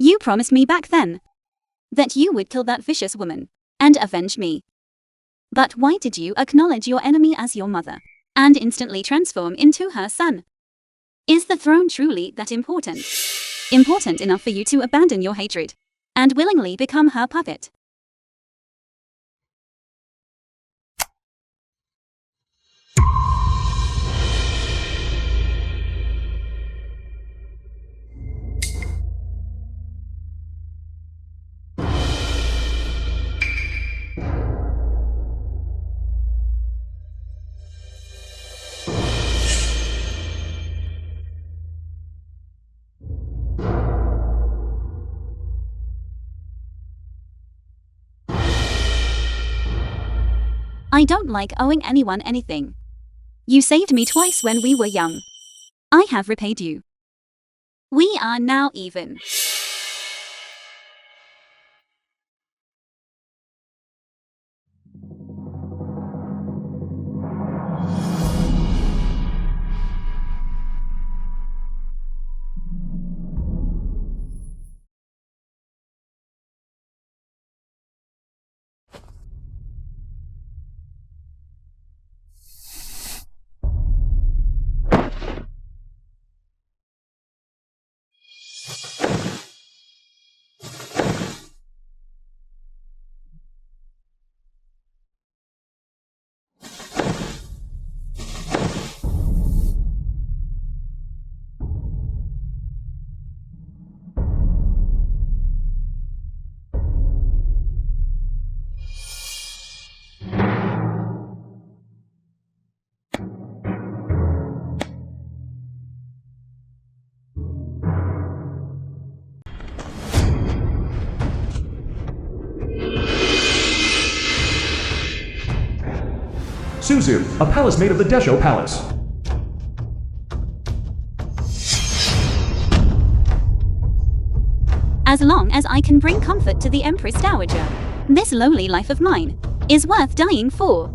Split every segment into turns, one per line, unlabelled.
You promised me back then that you would kill that vicious woman and avenge me. But why did you acknowledge your enemy as your mother and instantly transform into her son? Is the throne truly that important? Important enough for you to abandon your hatred and willingly become her puppet? I don't like owing anyone anything. You saved me twice when we were young. I have repaid you. We are now even.
Suzu, a palace made of the Desho Palace.
As long as I can bring comfort to the Empress Dowager, this lowly life of mine is worth dying for.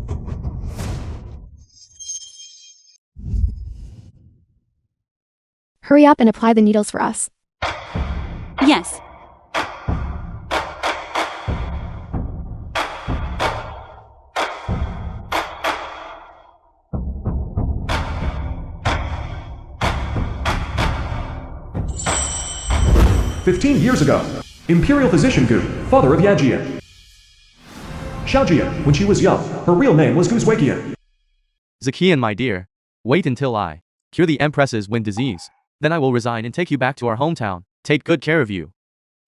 Hurry up and apply the needles for us.
Yes.
"15 years ago, Imperial Physician Gu, father of Yajian. Xiaojian, when she was young, her real name was Guzwakian.
Zakian, my dear, wait until I cure the Empress's wind disease. Then I will resign and take you back to our hometown, take good care of you,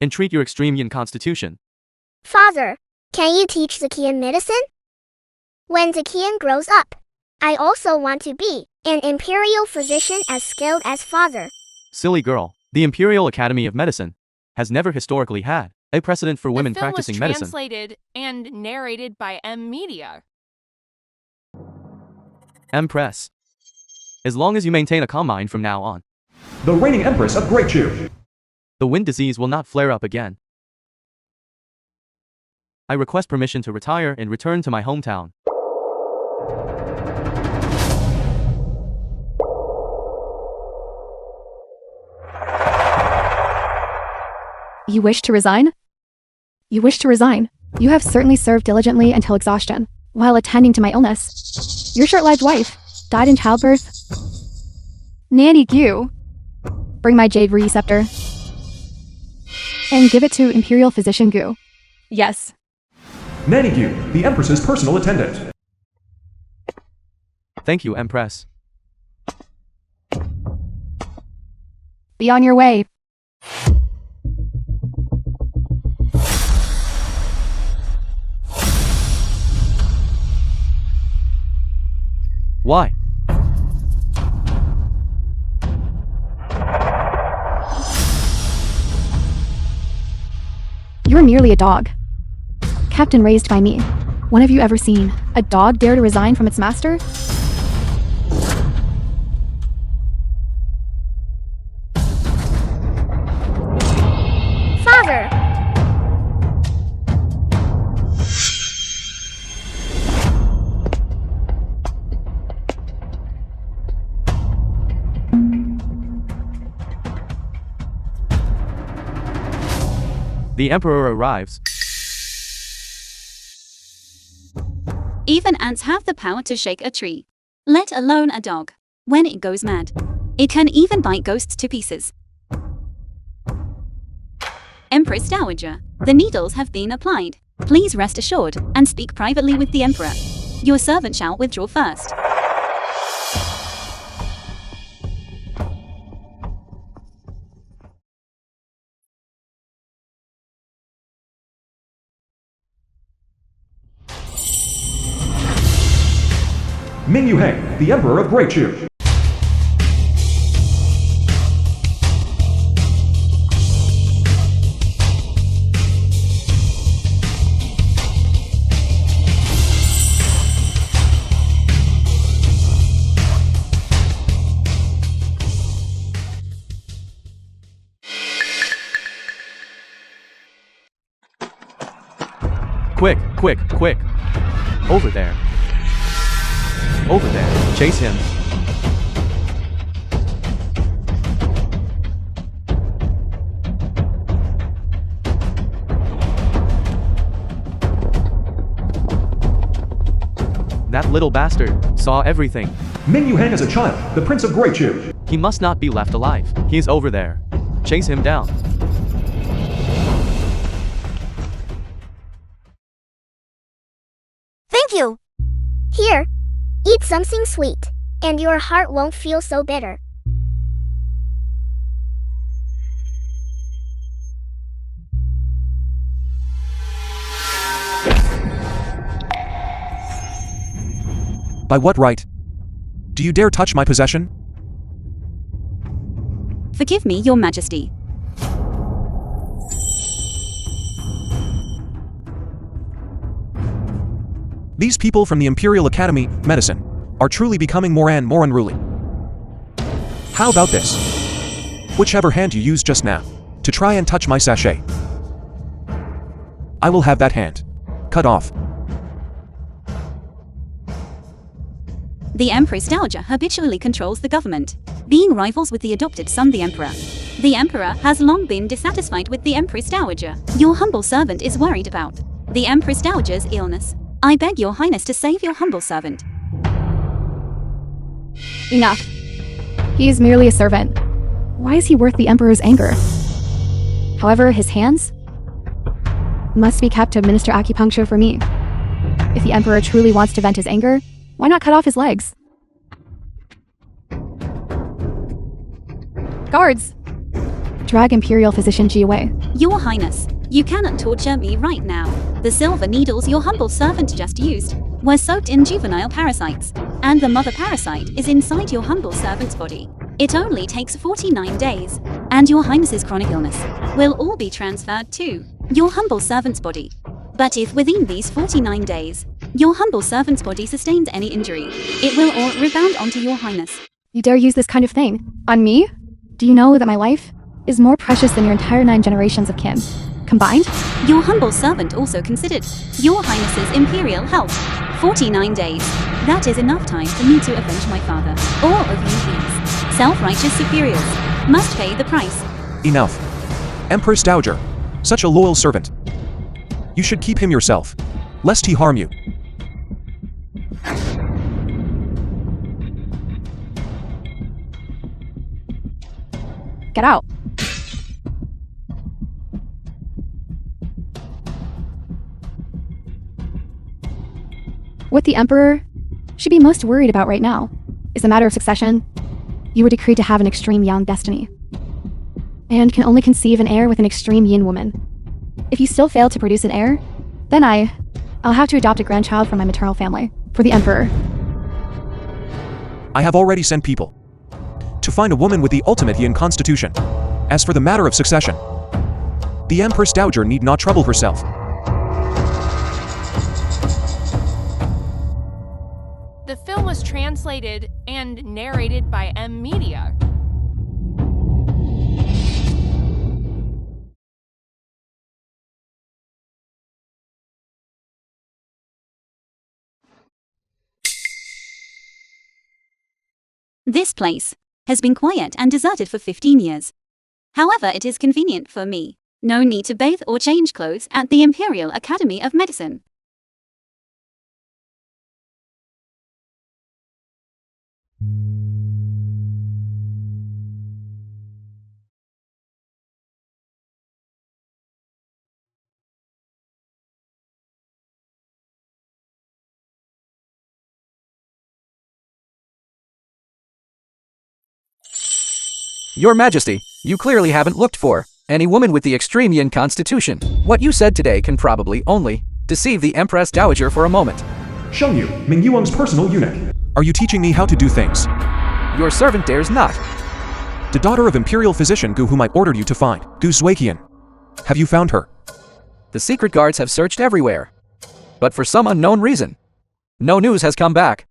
and treat your extreme yin constitution.
Father, can you teach Zakian medicine? When Zakian grows up, I also want to be an imperial physician as skilled as father.
Silly girl, the Imperial Academy of Medicine has never historically had a precedent for women practicing medicine.
The film was translated and narrated by M Media.
Empress. As long as you maintain a calm mind from now on,
The reigning Empress of Great Chu.
the wind disease will not flare up again. I request permission to retire and return to my hometown.
You wish to resign? You wish to resign. You have certainly served diligently until exhaustion, while attending to my illness. Your short-lived wife died in childbirth. Nanny Gu, bring my jade receptor and give it to Imperial Physician Gu. Yes.
Nanny Gu, the Empress's personal attendant.
Thank you, Empress.
Be on your way.
Why?
You're merely a dog. Kept and raised by me. When have you ever seen a dog dare to resign from its master?
Father!
The emperor arrives.
Even ants have the power to shake a tree, let alone a dog. When it goes mad, it can even bite ghosts to pieces. Empress Dowager, the needles have been applied. Please rest assured and speak privately with the emperor. Your servant shall withdraw first.
Ming Yu Heng, the Emperor of Great Chu.
Quick, quick, quick. Over there. Over there. Chase him. That little bastard saw everything.
Ming Yu Heng is a child, the Prince of Great Chu.
He must not be left alive. He's over there. Chase him down.
Thank you. Here, eat something sweet, and your heart won't feel so bitter.
By what right? Do you dare touch my possession?
Forgive me, your majesty.
These people from the Imperial Academy, Medicine, are truly becoming more and more unruly. How about this? Whichever hand you used just now, to try and touch my sachet, I will have that hand cut off.
The Empress Dowager habitually controls the government, being rivals with the adopted son, the Emperor. The Emperor has long been dissatisfied with the Empress Dowager. Your humble servant is worried about the Empress Dowager's illness. I beg your highness to save your humble servant.
Enough. He is merely a servant. Why is he worth the emperor's anger? However, his hands must be kept to administer acupuncture for me. If the emperor truly wants to vent his anger, why not cut off his legs? Guards! Drag Imperial Physician Ji away.
Your highness, you cannot torture me right now. The silver needles your humble servant just used were soaked in juvenile parasites, and the mother parasite is inside your humble servant's body. It only takes 49 days, and your highness's chronic illness will all be transferred to your humble servant's body. But if within these 49 days, your humble servant's body sustains any injury, it will all rebound onto your highness.
You dare use this kind of thing on me? Do you know that my life is more precious than your entire 9 generations of kin combined?
Your humble servant also considered your highness's imperial health. 49 days. That is enough time for me to avenge my father. All of you these self-righteous superiors must pay the price.
Enough. Empress Dowager, such a loyal servant. You should keep him yourself, lest he harm you.
Get out. What the Emperor should be most worried about right now is a matter of succession. You were decreed to have an extreme Yang destiny, and can only conceive an heir with an extreme Yin woman. If you still fail to produce an heir, then I'll have to adopt a grandchild from my maternal family for the Emperor.
I have already sent people to find a woman with the ultimate Yin constitution. As for the matter of succession, the Empress Dowager need not trouble herself.
The film was translated and narrated by M Media.
This place has been quiet and deserted for 15 years. However, it is convenient for me No need to bathe or change clothes at the Imperial Academy of Medicine.
Your Majesty, you clearly haven't looked for any woman with the extreme yin constitution. What you said today can probably only deceive the Empress Dowager for a moment.
Sheng Yu, Ming Yuang's personal eunuch. Are you teaching me how to do things?
Your servant dares not.
The daughter of Imperial Physician Gu whom I ordered you to find, Gu Zuiqian. Have you found her?
The secret guards have searched everywhere. But for some unknown reason, no news has come back.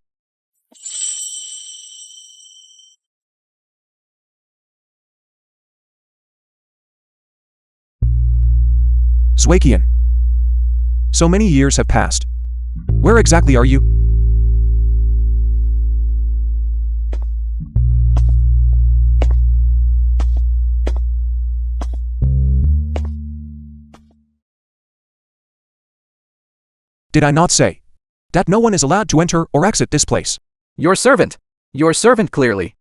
Zuiqian. So many years have passed. Where exactly are you? Did I not say that no one is allowed to enter or exit this place?
Your servant clearly.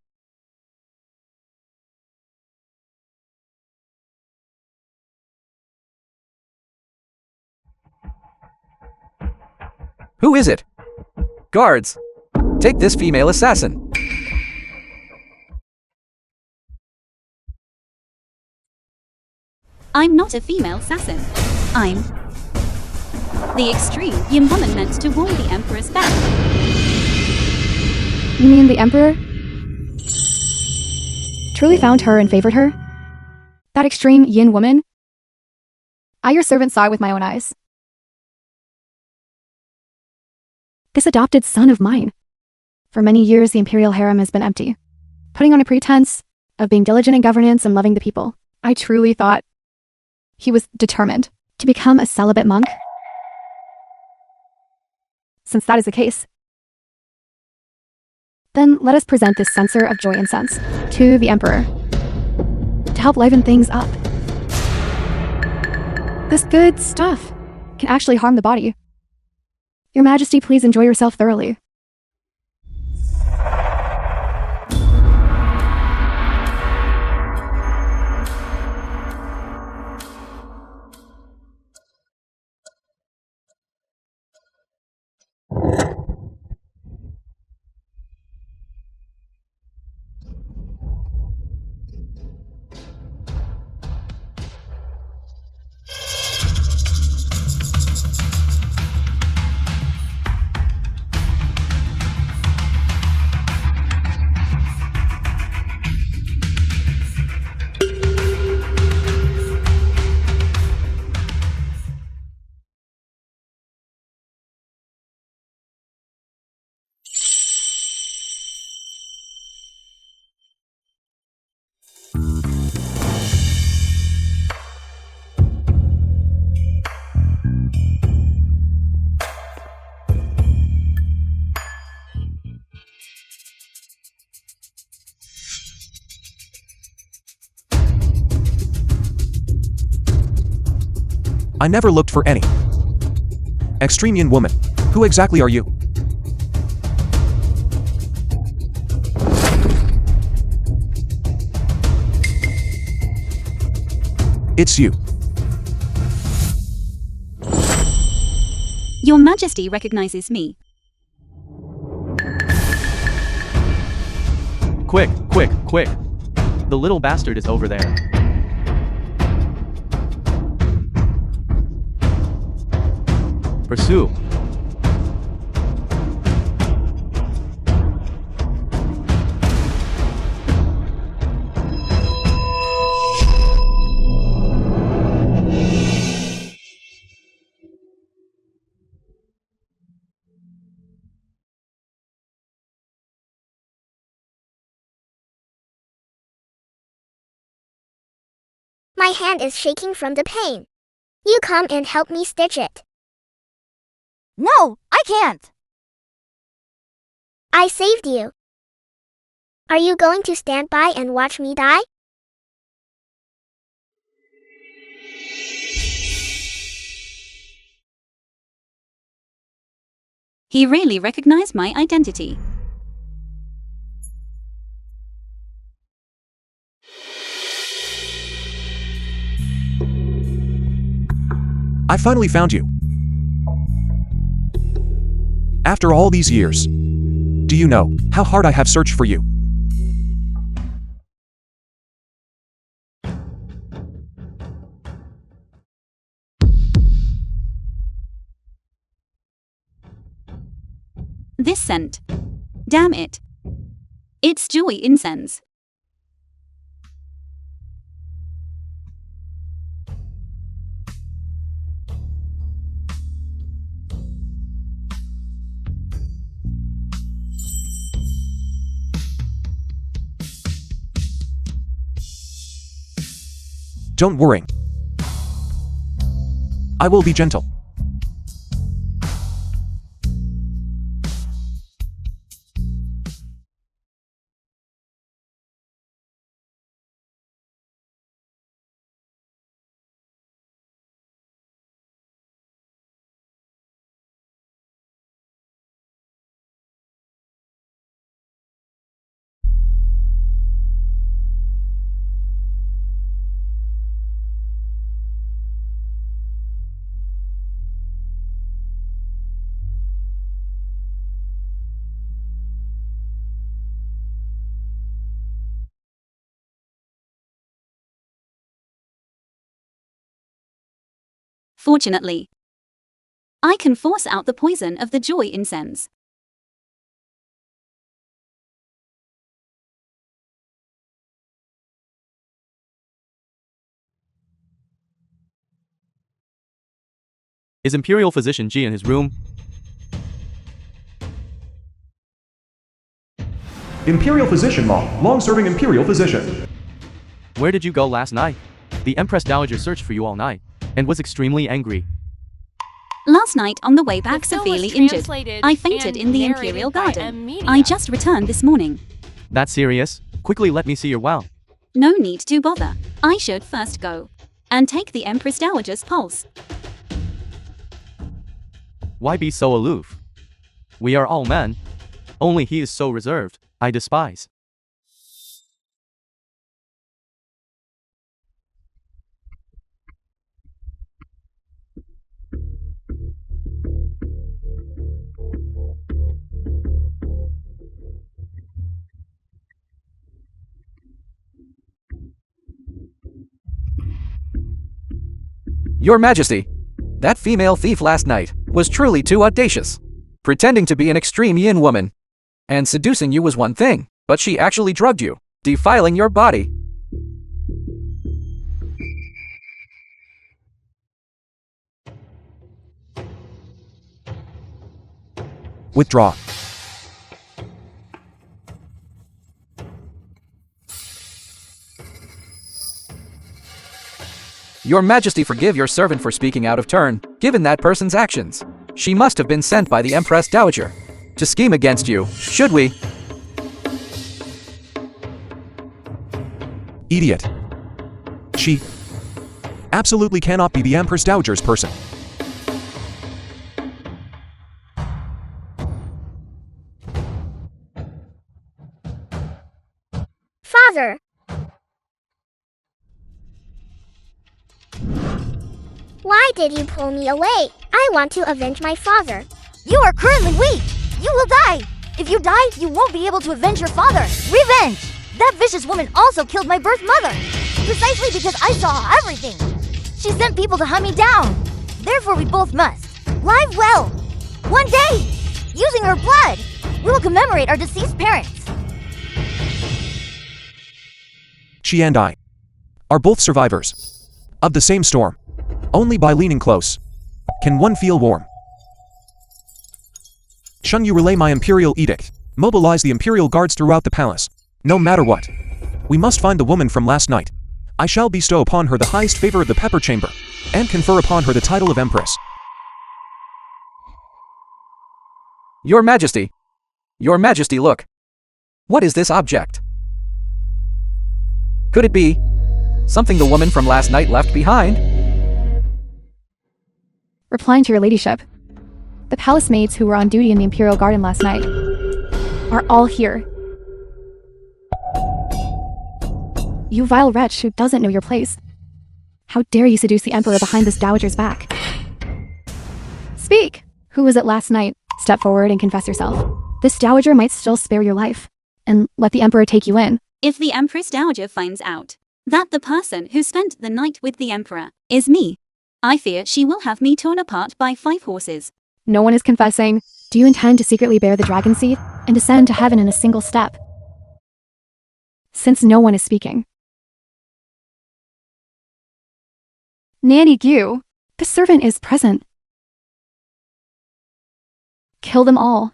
Who is it? Guards, take this female assassin.
I'm not a female assassin. I'm the extreme yin woman meant to ward the Emperor's back.
You mean the Emperor? Truly found her and favored her? That extreme yin woman? I, your servant, saw it with my own eyes. This adopted son of mine. For many years, the imperial harem has been empty, putting on a pretense of being diligent in governance and loving the people. I truly thought he was determined to become a celibate monk. Since that is the case, then let us present this censer of joy and sense to the Emperor to help liven things up. This good stuff can actually harm the body. Your Majesty, please enjoy yourself thoroughly.
I never looked for any. Extreme yin woman. Who exactly are you? It's you.
Your Majesty recognizes me.
Quick, quick, quick. The little bastard is over there. Pursue.
My hand is shaking from the pain. You come and help me stitch it.
No, I can't.
I saved you. Are you going to stand by and watch me die?
He really recognized my identity.
I finally found you. After all these years. Do you know how hard I have searched for you?
This scent. Damn it. It's joy incense.
Don't worry. I will be gentle.
Fortunately, I can force out the poison of the joy incense.
Is Imperial Physician G in his room?
Imperial Physician Long, long-serving Imperial Physician.
Where did you go last night? The Empress Dowager searched for you all night and was extremely angry.
Last night on the way back
The film was
severely injured.
translated
I fainted
and
in the
narrated
Imperial
by
Garden.
Media.
I just returned this morning.
That's serious? Quickly let me see your wow.
No need to bother. I should first go and take the Empress Dowager's pulse.
Why be so aloof? We are all men. Only he is so reserved. I despise.
Your Majesty, that female thief last night was truly too audacious. Pretending to be an extreme yin woman. And seducing you was one thing, but she actually drugged you, defiling your body.
Withdraw.
Your Majesty, forgive your servant for speaking out of turn, given that person's actions. She must have been sent by the Empress Dowager to scheme against you, should we?
Idiot. She absolutely cannot be the Empress Dowager's person.
Father. Why did you pull me away? I want to avenge my father.
You are currently weak. You will die. If you die, you won't be able to avenge your father. Revenge! That vicious woman also killed my birth mother. Precisely because I saw everything. She sent people to hunt me down. Therefore, we both must live well. One day, using her blood, we will commemorate our deceased parents.
She and I are both survivors of the same storm. Only by leaning close can one feel warm. Shun, you relay my imperial edict. Mobilize the imperial guards throughout the palace. No matter what, we must find the woman from last night. I shall bestow upon her the highest favor of the Pepper Chamber, and confer upon her the title of Empress.
Your Majesty. Your Majesty, look. What is this object? Could it be something the woman from last night left behind?
Replying to your ladyship. The palace maids who were on duty in the Imperial Garden last night are all here. You vile wretch who doesn't know your place. How dare you seduce the Emperor behind this dowager's back? Speak! Who was it last night? Step forward and confess yourself. This dowager might still spare your life, and let the Emperor take you in.
If the Empress Dowager finds out that the person who spent the night with the Emperor is me, I fear she will have me torn apart by 5 horses.
No one is confessing. Do you intend to secretly bear the dragon seed and descend to heaven in a single step? Since no one is speaking. Nanny Gu, the servant is present. Kill them all.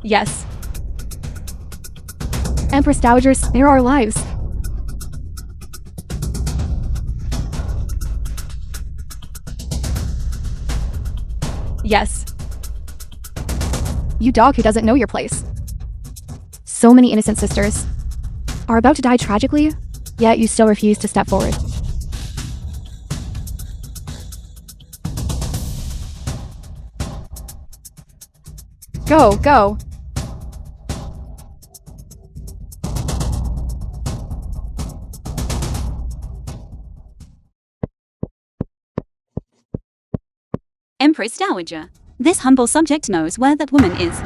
Yes. Empress Dowager, spare our lives. Yes. You dog who doesn't know your place. So many innocent sisters are about to die tragically, yet you still refuse to step forward. Go, go.
Empress Dowager, this humble subject knows where that woman is.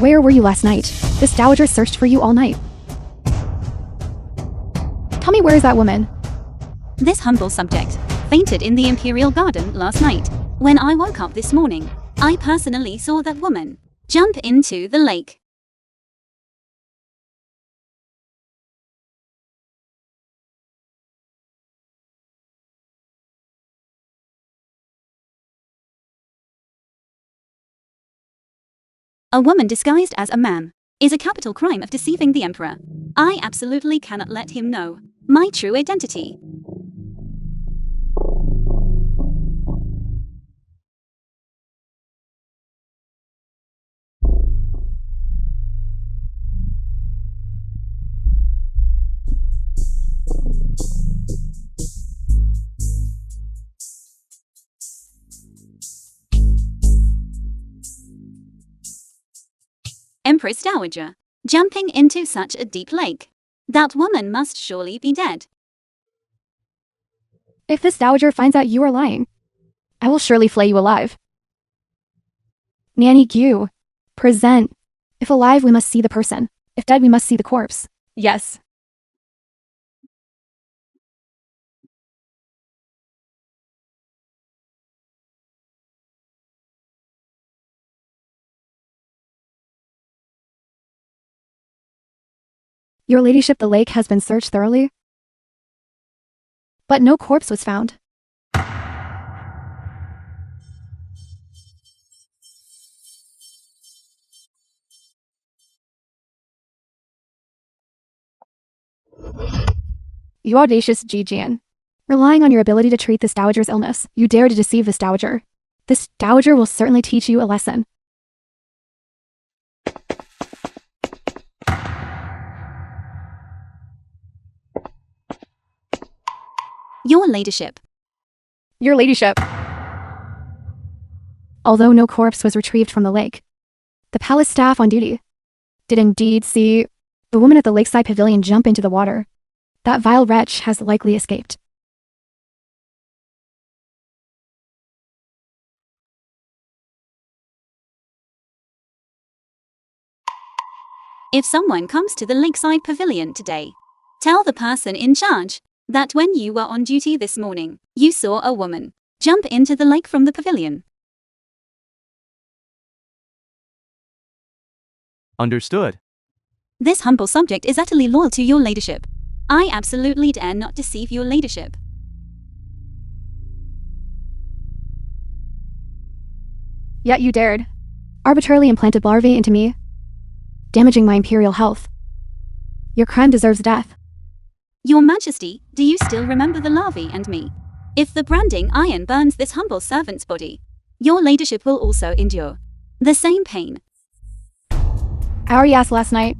Where were you last night? This dowager searched for you all night. Tell me, where is that woman?
This humble subject fainted in the Imperial Garden last night. When I woke up this morning, I personally saw that woman jump into the lake. A woman disguised as a man is a capital crime of deceiving the Emperor. I absolutely cannot let him know my true identity. Empress Dowager, jumping into such a deep lake. That woman must surely be dead.
If this dowager finds out you are lying, I will surely flay you alive. Nanny Gu, present. If alive, we must see the person. If dead, we must see the corpse. Yes. Your ladyship, the lake has been searched thoroughly, but no corpse was found. You audacious Jijian. Relying on your ability to treat this dowager's illness, you dare to deceive this dowager. This dowager will certainly teach you a lesson.
Your ladyship.
Your ladyship. Although no corpse was retrieved from the lake, the palace staff on duty did indeed see the woman at the lakeside pavilion jump into the water. That vile wretch has likely escaped.
If someone comes to the lakeside pavilion today, tell the person in charge that when you were on duty this morning, you saw a woman jump into the lake from the pavilion.
Understood.
This humble subject is utterly loyal to your ladyship. I absolutely dare not deceive your ladyship.
Yet you dared. Arbitrarily implanted larvae into me, damaging my imperial health. Your crime deserves death.
Your Majesty, do you still remember the larvae and me? If the branding iron burns this humble servant's body, your ladyship will also endure the same pain.
I already asked last night.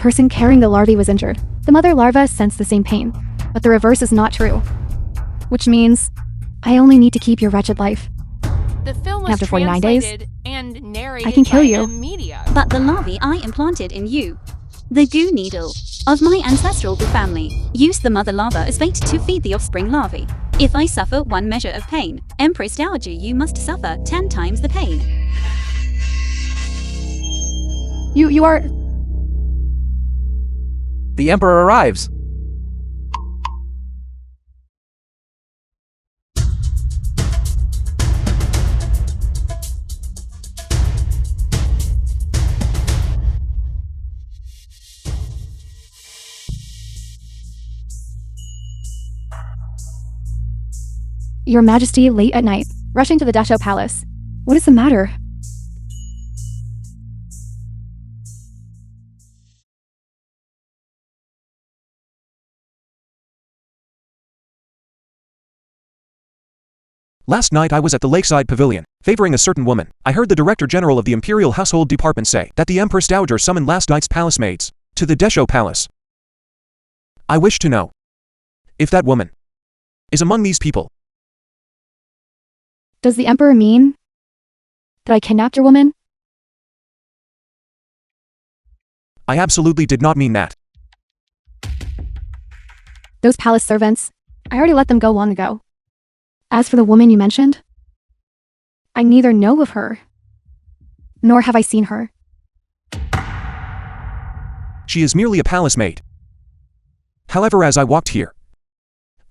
person carrying the larvae was injured. The mother larva sensed the same pain, but the reverse is not true. Which means, I only need to keep your wretched life.
The film was
After 49 days,
translated and narrated
I can kill
by
you.
Media.
But the larvae I implanted in you, the goo needle of my ancestral goo family, used the mother larva as bait to feed the offspring larvae. If I suffer 1 measure of pain, Empress Dowager, you must suffer 10 times the pain.
You are...
The Emperor arrives.
Your Majesty, late at night, rushing to the Dachau Palace. What is the matter?
Last night I was at the lakeside pavilion, favoring a certain woman. I heard the Director General of the Imperial Household Department say that the Empress Dowager summoned last night's palace maids to the Dachau Palace. I wish to know if that woman is among these people.
Does the Emperor mean that I kidnapped your woman?
I absolutely did not mean that.
Those palace servants, I already let them go long ago. As for the woman you mentioned, I neither know of her, nor have I seen her.
She is merely a palace maid. However, as I walked here,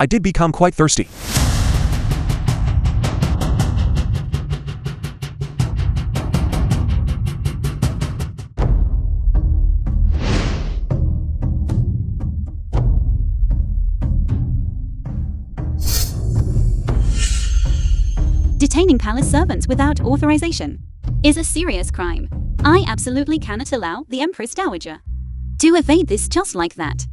I did become quite thirsty.
Detaining palace servants without authorization is a serious crime. I absolutely cannot allow the Empress Dowager to evade this just like that.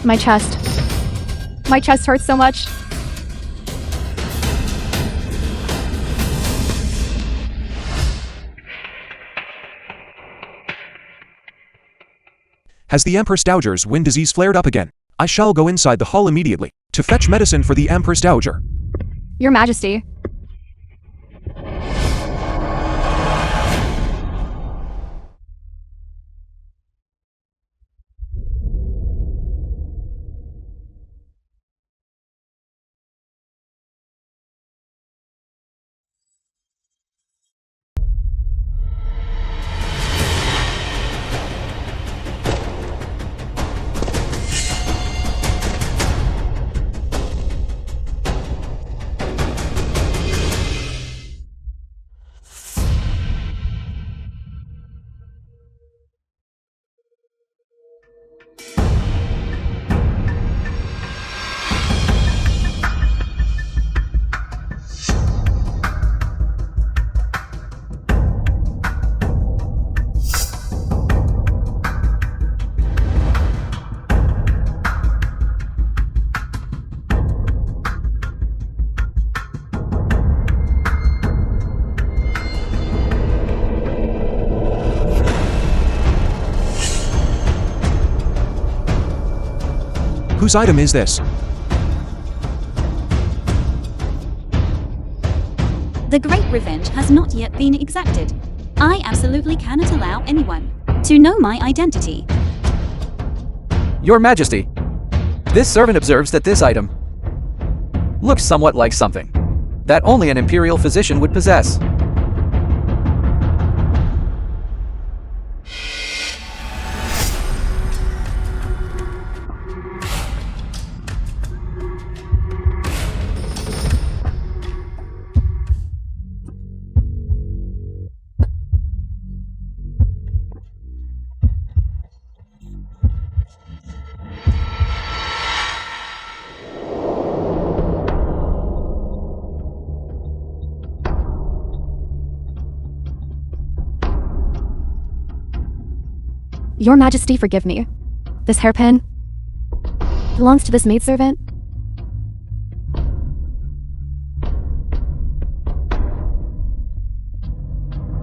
My chest. My chest hurts so much.
Has the Empress Dowager's wind disease flared up again? I shall go inside the hall immediately to fetch medicine for the Empress Dowager.
Your Majesty.
Whose item is this?
The great revenge has not yet been exacted. I absolutely cannot allow anyone to know my identity.
Your Majesty, this servant observes that this item looks somewhat like something that only an imperial physician would possess.
Your Majesty, forgive me. This hairpin belongs to this maidservant.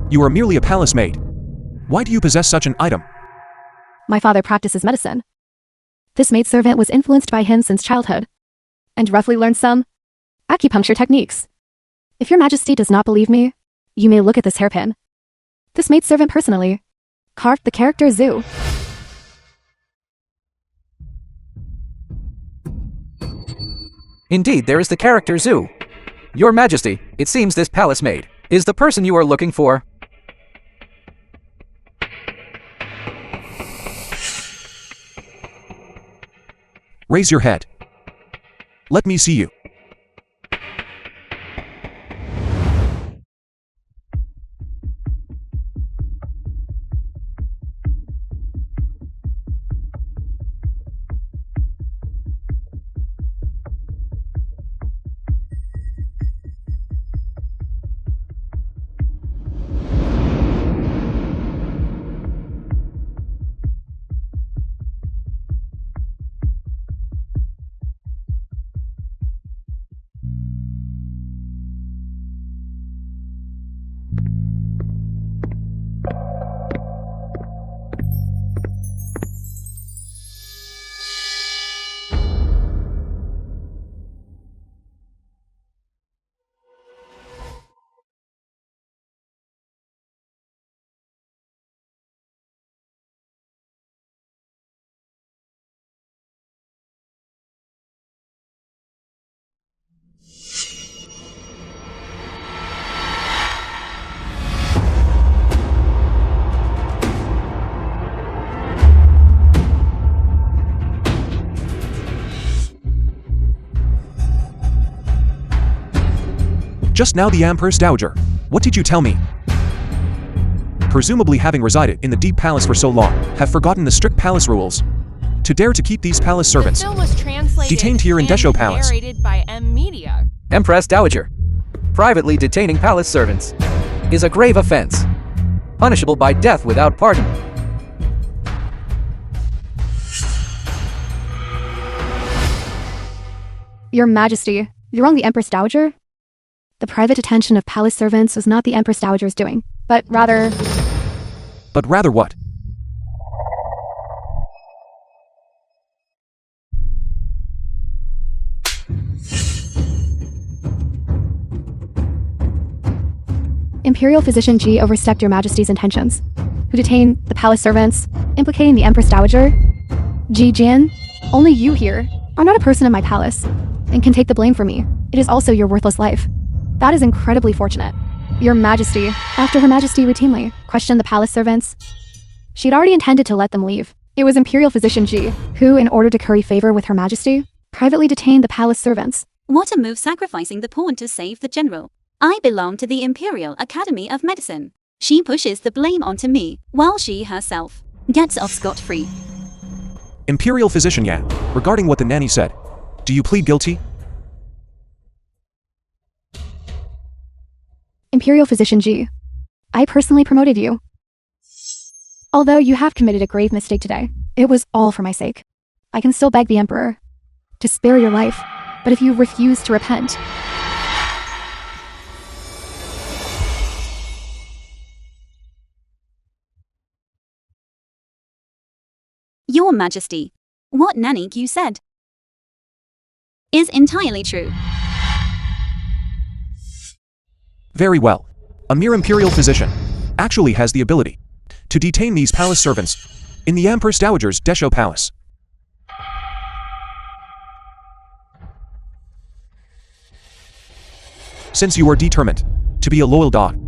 You are merely a palace maid. Why do you possess such an item?
My father practices medicine. This maidservant was influenced by him since childhood, and roughly learned some acupuncture techniques. If your Majesty does not believe me, you may look at this hairpin. This maidservant personally carved the character Zoo.
Indeed, there is the character Zoo. Your Majesty, it seems this palace maid is the person you are looking for.
Raise your head. Let me see you. Just now the Empress Dowager. What did you tell me? Presumably having resided in the deep palace for so long, have forgotten the strict palace rules. To dare to keep these palace servants
The film was translated
detained here in
and
Desho Palace.
narrated by M Media.
Empress Dowager, privately detaining palace servants is a grave offense, punishable by death without pardon.
Your Majesty, you're wrong, the Empress Dowager. The private detention of palace servants was not the Empress Dowager's doing, but rather...
But rather what?
Imperial Physician G overstepped your Majesty's intentions, who detained the palace servants, implicating the Empress Dowager. Ji Jian, only you here are not a person in my palace, and can take the blame for me. It is also your worthless life. That is incredibly fortunate. Your Majesty, after Her Majesty routinely questioned the palace servants, she'd already intended to let them leave. It was Imperial Physician G, who, in order to curry favor with Her Majesty, privately detained the palace servants.
What a move, sacrificing the pawn to save the general. I belong to the Imperial Academy of Medicine. She pushes the blame onto me, while she herself gets off scot-free.
Imperial Physician Yan, regarding what the nanny said, do you plead guilty?
Imperial Physician G, I personally promoted you. Although you have committed a grave mistake today, it was all for my sake. I can still beg the Emperor to spare your life, but if you refuse to repent,
Your Majesty, what nanny you said is entirely true.
Very well. A mere imperial physician actually has the ability to detain these palace servants in the Empress Dowager's Desho Palace. Since you are determined to be a loyal dog,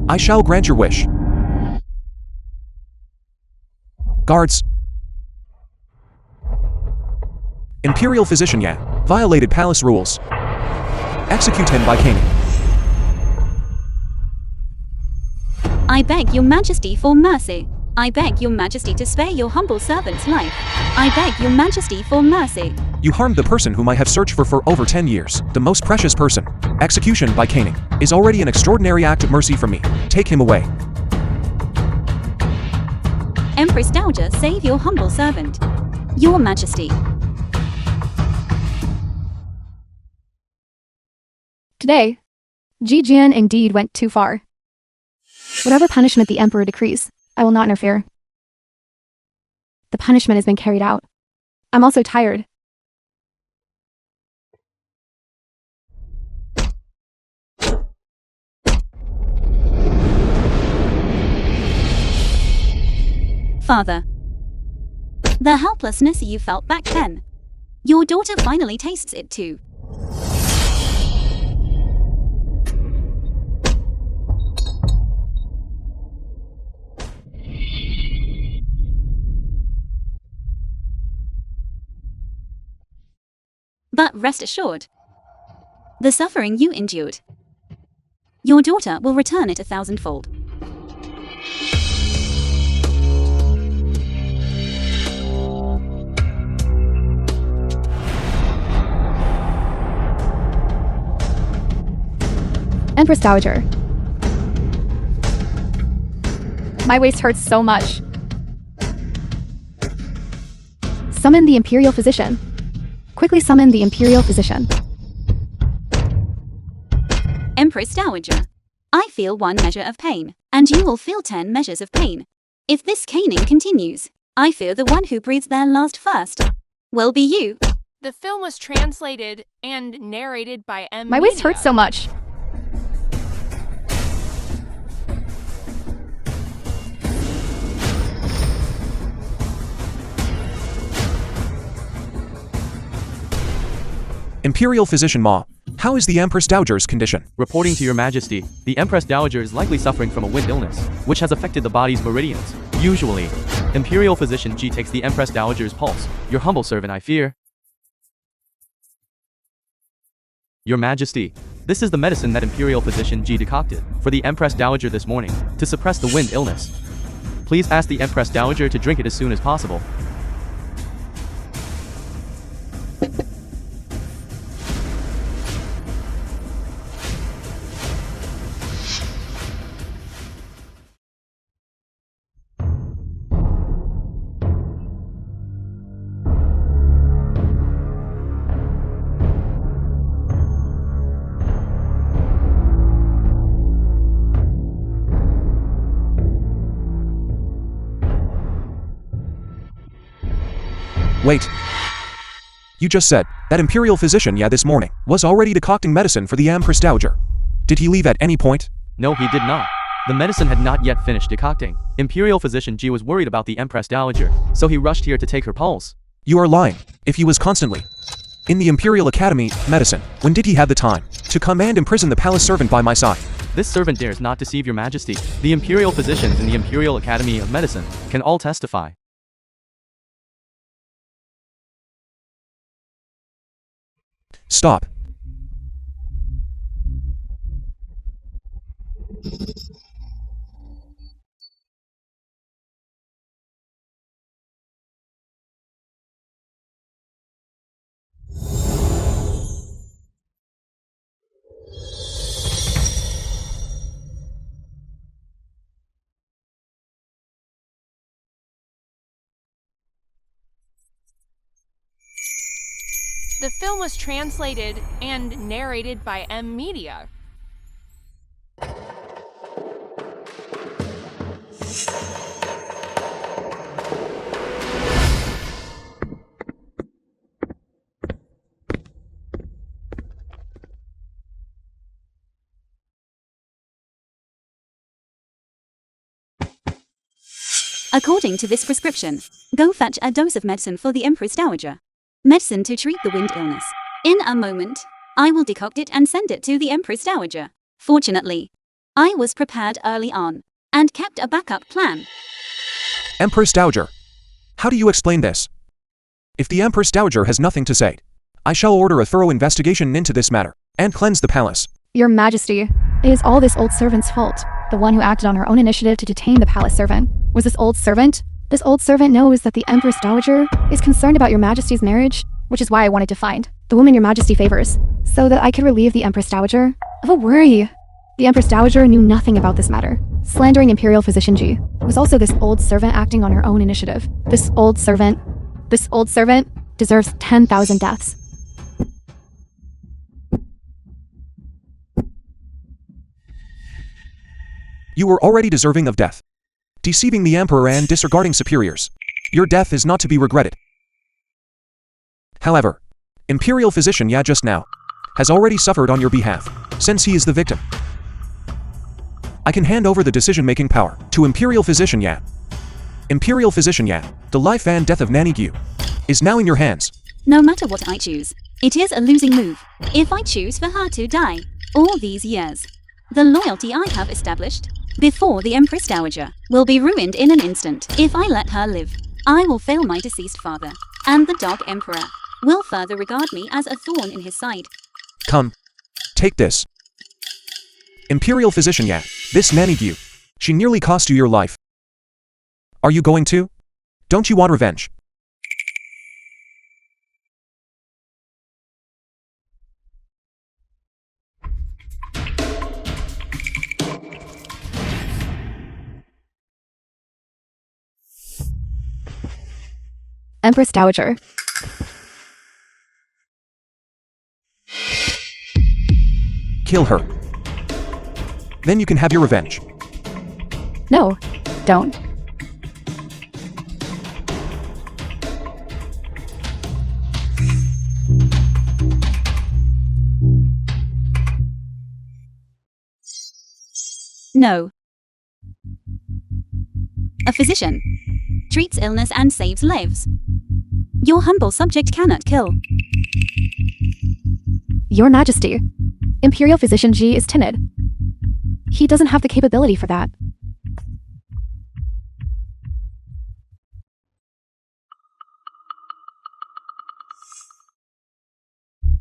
I shall grant your wish. Guards. Imperial Physician Yan violated palace rules. Execute him by caning.
I beg your majesty for mercy. I beg your majesty to spare your humble servant's life. I beg your majesty for mercy.
You harmed the person whom I have searched for over 10 years, the most precious person. Execution by caning is already an extraordinary act of mercy from me. Take him away.
Empress Dowager, save your humble servant. Your majesty.
Today, Ji Jian indeed went too far. Whatever punishment the emperor decrees, I will not interfere. The punishment has been carried out. I'm also tired.
Father. The helplessness you felt back then. Your daughter finally tastes it too. But rest assured, the suffering you endured, your daughter will return it 1,000-fold.
Empress Dowager. My waist hurts so much. Summon the Imperial Physician. Quickly summon the Imperial Physician.
Empress Dowager, I feel 1 measure of pain, and you will feel 10 measures of pain. If this caning continues, I fear the one who breathes their last first will be you.
The film was translated and narrated by M.
My waist hurts so much.
Imperial Physician Ma, how is the Empress Dowager's condition?
Reporting to your majesty, the Empress Dowager is likely suffering from a wind illness, which has affected the body's meridians. Usually, Imperial Physician G takes the Empress Dowager's pulse. Your humble servant, I fear. Your majesty, this is the medicine that Imperial Physician G decocted for the Empress Dowager this morning to suppress the wind illness. Please ask the Empress Dowager to drink it as soon as possible.
Wait. You just said that Imperial Physician Ya this morning was already decocting medicine for the Empress Dowager. Did he leave at any point?
No, he did not. The medicine had not yet finished decocting. Imperial Physician G was worried about the Empress Dowager, so he rushed here to take her pulse.
You are lying. If he was constantly in the Imperial Academy Medicine, when did he have the time to come and imprison the palace servant by my side?
This servant dares not deceive your majesty. The Imperial Physicians in the Imperial Academy of Medicine can all testify.
Stop.
The film was translated and narrated by M. Media.
According to this prescription, go fetch a dose of medicine for the Empress Dowager. Medicine to treat the wind illness. In a moment, I will decoct it and send it to the Empress Dowager. Fortunately, I was prepared early on and kept a backup plan.
Empress Dowager. How do you explain this? If the Empress Dowager has nothing to say, I shall order a thorough investigation into this matter and cleanse the palace.
Your Majesty, it is all this old servant's fault. The one who acted on her own initiative to detain the palace servant was this old servant. This old servant knows that the Empress Dowager is concerned about your Majesty's marriage, which is why I wanted to find the woman your Majesty favors, so that I could relieve the Empress Dowager of a worry. The Empress Dowager knew nothing about this matter. Slandering Imperial Physician G was also this old servant acting on her own initiative. This old servant deserves 10,000 deaths.
You were already deserving of death. Deceiving the Emperor and disregarding superiors. Your death is not to be regretted. However, Imperial Physician Ya just now has already suffered on your behalf, since he is the victim. I can hand over the decision-making power to Imperial Physician Ya. Imperial Physician Ya, the life and death of Nanny Gu is now in your hands.
No matter what I choose, it is a losing move. If I choose for her to die, all these years, the loyalty I have established before the Empress Dowager will be ruined in an instant. If I let her live, I will fail my deceased father, and the Dog Emperor will further regard me as a thorn in his side.
Come. Take this. Imperial Physician Ya, this Nanny Gu, she nearly cost you your life. Are you going to? Don't you want revenge?
Empress Dowager.
Kill her. Then you can have your revenge.
No, don't.
No. A physician treats illness and saves lives. Your humble subject cannot kill.
Your Majesty, Imperial Physician G is timid. He doesn't have the capability for that.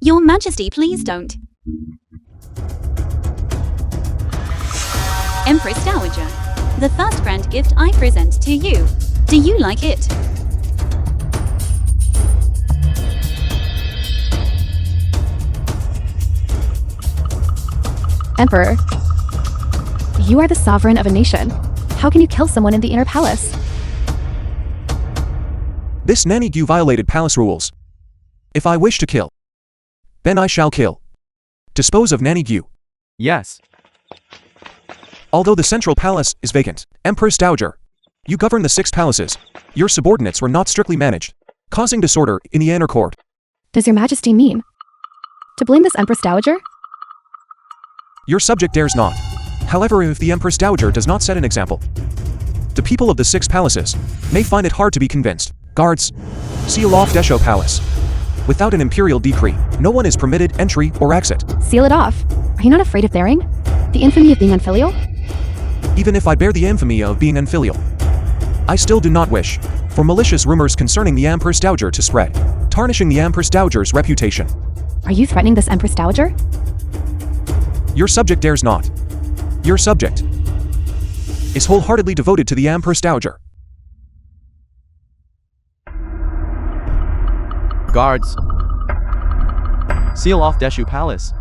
Your Majesty, please don't. Empress Dowager, the first grand gift I present to you. Do you like it?
Emperor, you are the sovereign of a nation. How can you kill someone in the inner palace?
This Nanny Gu violated palace rules. If I wish to kill, then I shall kill. Dispose of Nanny Gu.
Yes.
Although the central palace is vacant, Empress Dowager, you govern the 6 palaces. Your subordinates were not strictly managed, causing disorder in the inner court.
Does your Majesty mean to blame this Empress Dowager?
Your subject dares not. However, if the Empress Dowager does not set an example, the people of the 6 palaces may find it hard to be convinced. Guards, seal off Desho Palace. Without an imperial decree, no one is permitted entry or exit.
Seal it off. Are you not afraid of daring? The infamy of being unfilial?
Even if I bear the infamy of being unfilial, I still do not wish for malicious rumors concerning the Empress Dowager to spread, tarnishing the Empress Dowager's reputation.
Are you threatening this Empress Dowager?
Your subject dares not. Your subject is wholeheartedly devoted to the Empress Dowager.
Guards, seal off Deshu Palace.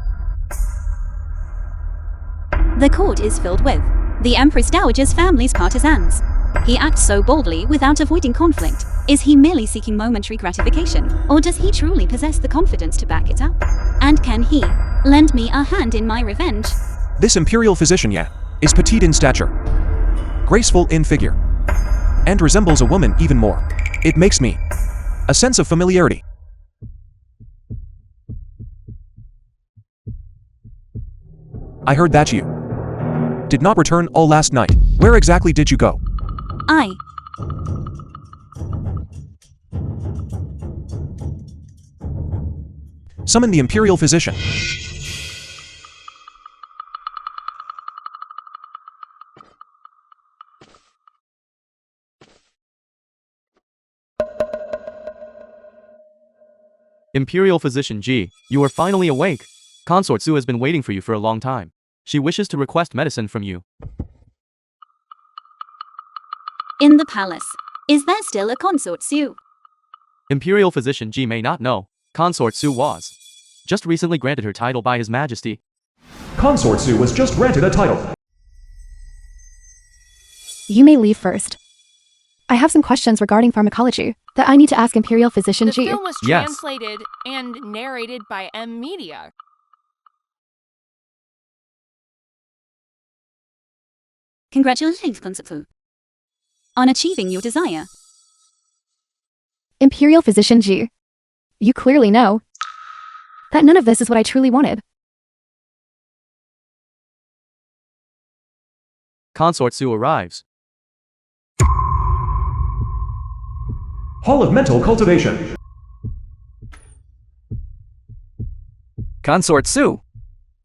The court is filled with the Empress Dowager's family's partisans. He acts so boldly without avoiding conflict. Is he merely seeking momentary gratification, or does he truly possess the confidence to back it up? And can he lend me a hand in my revenge?
This Imperial Physician Ya is petite in stature, graceful in figure, and resembles a woman even more. It makes me a sense of familiarity. I heard that you did not return all last night. Where exactly did you go?
I
Summon the Imperial Physician.
Imperial Physician G, you are finally awake. Consort Su has been waiting for you for a long time. She wishes to request medicine from you.
In the palace. Is there still a Consort Su?
Imperial Physician G may not know. Consort Su was just recently granted her title by His Majesty.
Consort Su was just granted a title.
You may leave first. I have some questions regarding pharmacology that I need to ask Imperial Physician
The
G.
film was
Yes.
translated and narrated by M Media.
Congratulations, Consort Su, on achieving your desire.
Imperial Physician G. You clearly know that none of this is what I truly wanted.
Consort Su arrives.
Hall of Mental Cultivation.
Consort Su.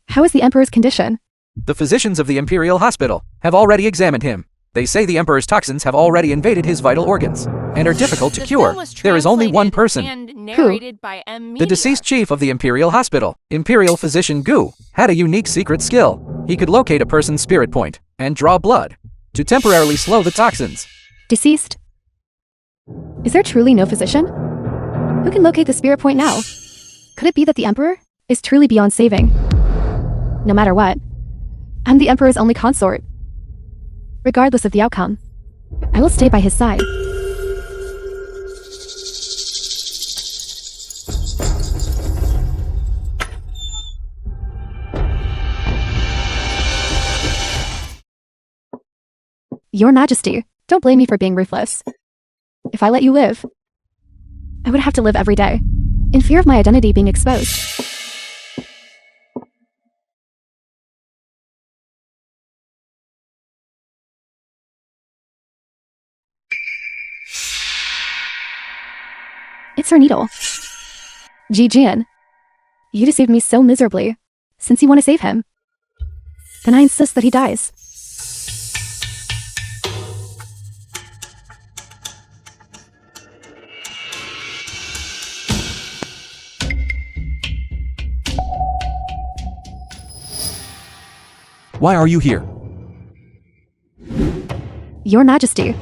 How is the Emperor's condition?
The physicians of the Imperial Hospital have already examined him. They say the Emperor's toxins have already invaded his vital organs and are difficult to
The
cure.
film was
There is only one
translated
person.
and narrated by M Media.
The deceased chief of the Imperial Hospital, Imperial Physician Gu, had a unique secret skill. He could locate a person's spirit point and draw blood to temporarily slow the toxins.
Deceased? Is there truly no physician? Who can locate the spirit point now? Could it be that the Emperor is truly beyond saving? No matter what, I'm the Emperor's only consort. Regardless of the outcome, I will stay by his side. Your Majesty, don't blame me for being ruthless. If I let you live, I would have to live every day, in fear of my identity being exposed. It's her needle. Ji Jian, you deceived me so miserably. Since you want to save him, then I insist that he dies.
Why are you here?
Your Majesty,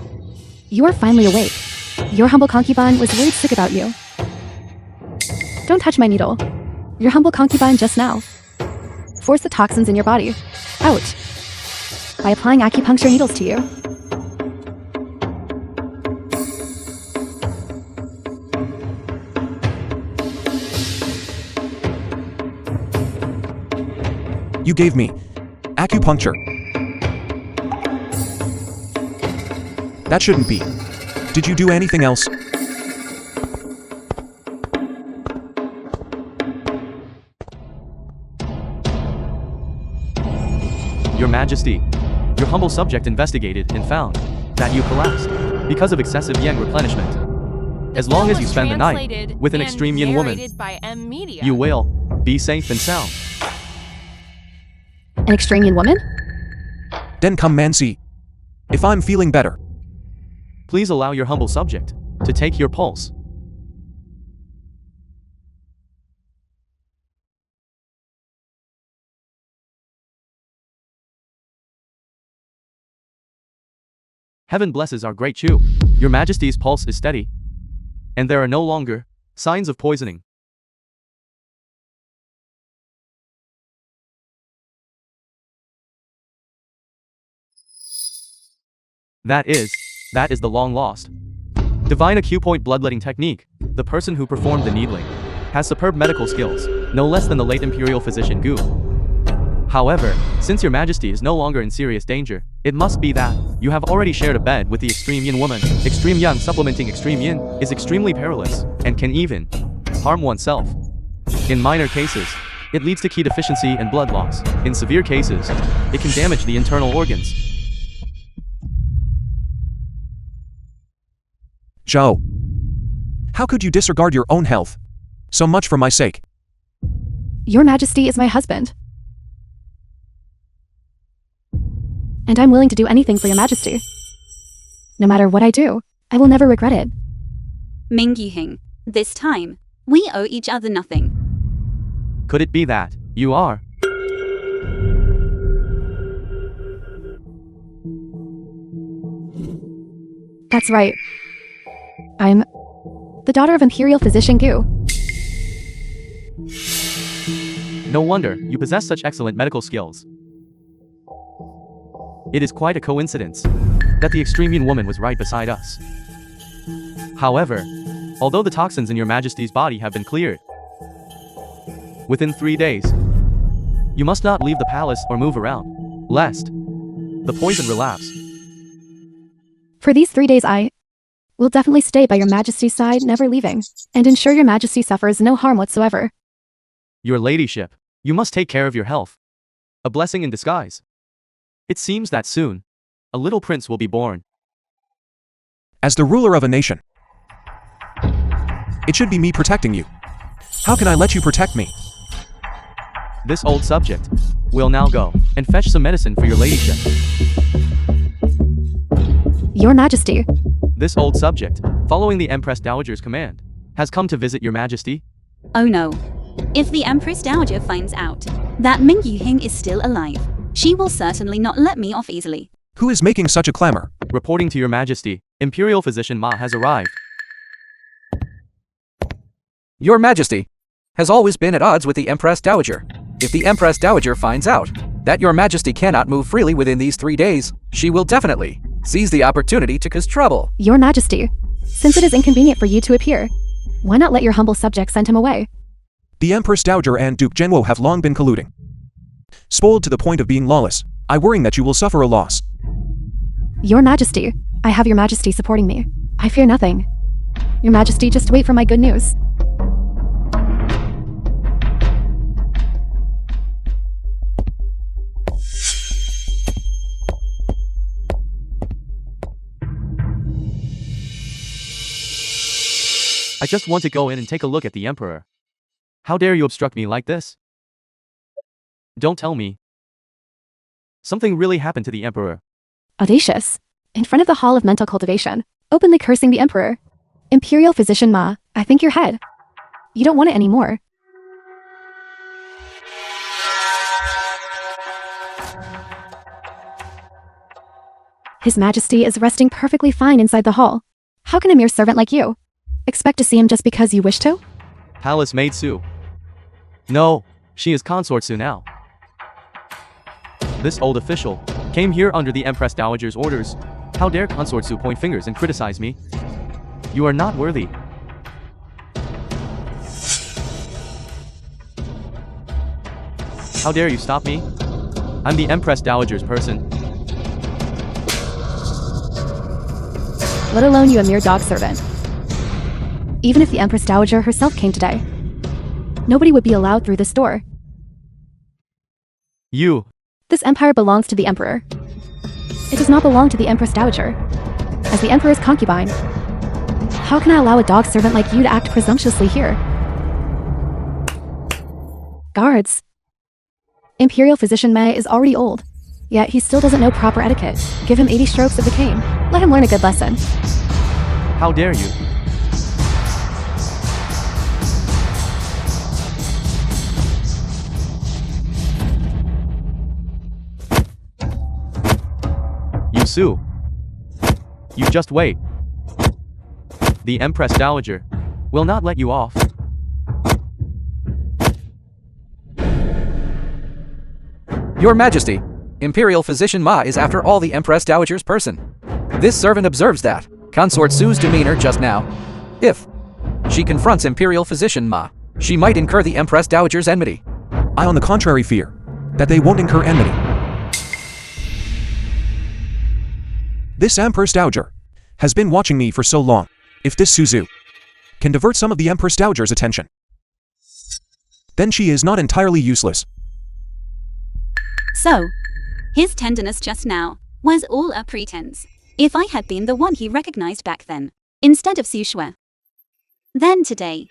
you are finally awake. Your humble concubine was worried sick about you. Don't touch my needle. Your humble concubine just now forced the toxins in your body out by applying acupuncture needles to you.
You gave me acupuncture. That shouldn't be. Did you do anything else?
Your Majesty, your humble subject investigated and found that you collapsed because of excessive yen replenishment. As long
film
as you
was
spend the night
translated
with an
and
extreme yin woman,
narrated by M Media.
you will be safe and sound.
An Extremian woman?
Then come Mansi. If I'm feeling better.
Please allow your humble subject to take your pulse. Heaven blesses our great Chu. Your Majesty's pulse is steady, and there are no longer signs of poisoning. That is the long-lost divine acupoint bloodletting technique. The person who performed the needling has superb medical skills, no less than the late Imperial Physician Gu. However, since your Majesty is no longer in serious danger, it must be that you have already shared a bed with the Extreme Yin woman. Extreme Yang supplementing Extreme Yin is extremely perilous and can even harm oneself. In minor cases, it leads to ki deficiency and blood loss. In severe cases, it can damage the internal organs.
Zhao. How could you disregard your own health? So much for my sake.
Your Majesty is my husband. And I'm willing to do anything for your Majesty. No matter what I do, I will never regret it.
Ming Yihing, this time, we owe each other nothing.
Could it be that you are?
That's right. I'm the daughter of Imperial Physician Gu.
No wonder you possess such excellent medical skills. It is quite a coincidence that the extreme Yin woman was right beside us. However, although the toxins in your Majesty's body have been cleared, within 3 days, you must not leave the palace or move around, lest the poison relapse.
For these 3 days I will definitely stay by your Majesty's side, never leaving, and ensure your Majesty suffers no harm whatsoever.
Your ladyship, you must take care of your health. A blessing in disguise. It seems that soon, a little prince will be born.
As the ruler of a nation, it should be me protecting you. How can I let you protect me?
This old subject will now go and fetch some medicine for your ladyship.
Your Majesty.
This old subject, following the Empress Dowager's command, has come to visit your Majesty.
Oh no. If the Empress Dowager finds out that Ming Yihing is still alive, she will certainly not let me off easily.
Who is making such a clamor?
Reporting to your Majesty, Imperial Physician Ma has arrived.
Your Majesty has always been at odds with the Empress Dowager. If the Empress Dowager finds out that your Majesty cannot move freely within these 3 days, she will definitely seize the opportunity to cause trouble.
Your Majesty, since it is inconvenient for you to appear, why not let your humble subjects send him away?
The Empress Dowager and Duke Zhenwo have long been colluding. Spoiled to the point of being lawless, I worry that you will suffer a loss.
Your Majesty, I have your Majesty supporting me. I fear nothing. Your Majesty, just wait for my good news.
I just want to go in and take a look at the Emperor. How dare you obstruct me like this? Don't tell me. Something really happened to the Emperor.
Audacious. In front of the Hall of Mental Cultivation, openly cursing the Emperor. Imperial Physician Ma, I think your head. You don't want it anymore. His Majesty is resting perfectly fine inside the hall. How can a mere servant like you expect to see him just because you wish to?
Palace Maid Su. No, she is Consort Su now. This old official came here under the Empress Dowager's orders. How dare Consort Su point fingers and criticize me? You are not worthy. How dare you stop me? I'm the Empress Dowager's person.
Let alone you, a mere dog servant. Even if the Empress Dowager herself came today, nobody would be allowed through this door.
You.
This empire belongs to the Emperor. It does not belong to the Empress Dowager. As the Emperor's concubine, how can I allow a dog servant like you to act presumptuously here? Guards. Imperial Physician Mei is already old, yet he still doesn't know proper etiquette. Give him 80 strokes of the cane. Let him learn a good lesson.
How dare you? Su. You just wait. The Empress Dowager will not let you off.
Your Majesty, Imperial Physician Ma is after all the Empress Dowager's person. This servant observes that Consort Su's demeanor just now. If she confronts Imperial Physician Ma, she might incur the Empress Dowager's enmity.
I on the contrary fear that they won't incur enmity. This Empress Dowager has been watching me for so long. If this Suzu can divert some of the Empress Dowager's attention, then she is not entirely useless.
So, his tenderness just now was all a pretense. If I had been the one he recognized back then, instead of Su Shui. Then today,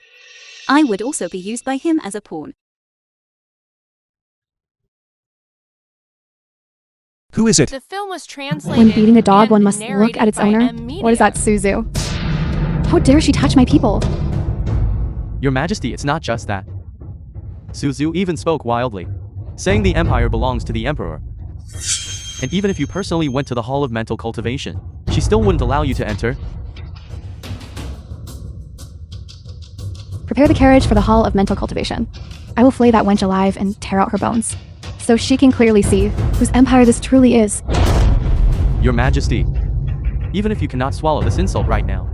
I would also be used by him as a pawn.
Who is it?
The film was translated.
When beating a dog,
and
one must look
narrated
at its
by
owner.
M.
What is that, Suzu? How dare she touch my people?
Your Majesty, it's not just that. Suzu even spoke wildly, saying the empire belongs to the emperor. And even if you personally went to the Hall of Mental Cultivation, she still wouldn't allow you to enter.
Prepare the carriage for the Hall of Mental Cultivation. I will flay that wench alive and tear out her bones, so she can clearly see whose empire this truly is.
Your Majesty, even if you cannot swallow this insult right now,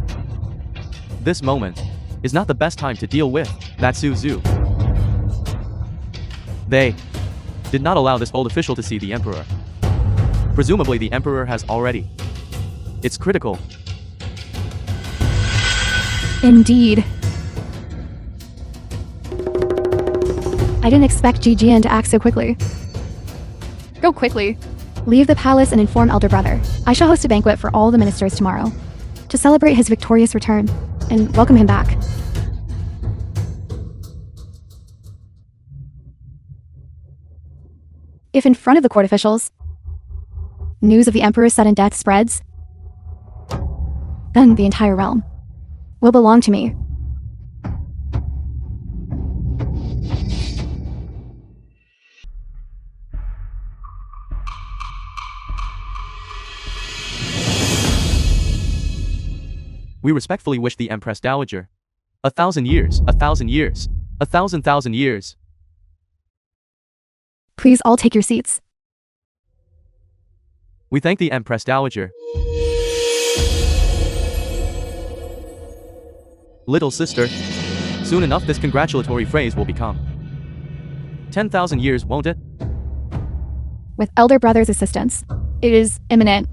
this moment is not the best time to deal with that Suzu. They did not allow this old official to see the emperor. Presumably the emperor has already. It's critical.
Indeed. I didn't expect Ji Jian to act so quickly. Go quickly. Leave the palace and inform elder brother. I shall host a banquet for all the ministers tomorrow to celebrate his victorious return and welcome him back. If in front of the court officials, news of the emperor's sudden death spreads, then the entire realm will belong to me.
We respectfully wish the Empress Dowager 1,000 years, 1,000 years, 1,000,000 years.
Please all take your seats.
We thank the Empress Dowager. Little sister, soon enough this congratulatory phrase will become 10,000 years, won't it?
With elder brother's assistance, it is imminent.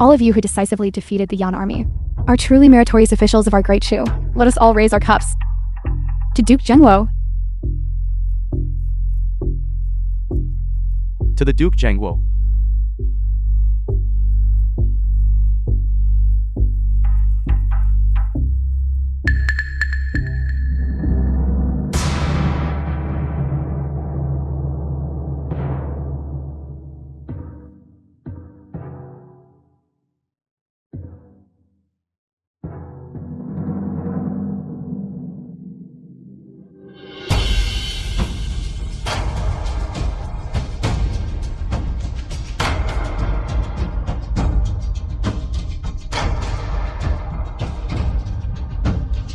All of you who decisively defeated the Yan army are truly meritorious officials of our great Shu. Let us all raise our cups to Duke Zhengguo.
To the Duke Zhengguo.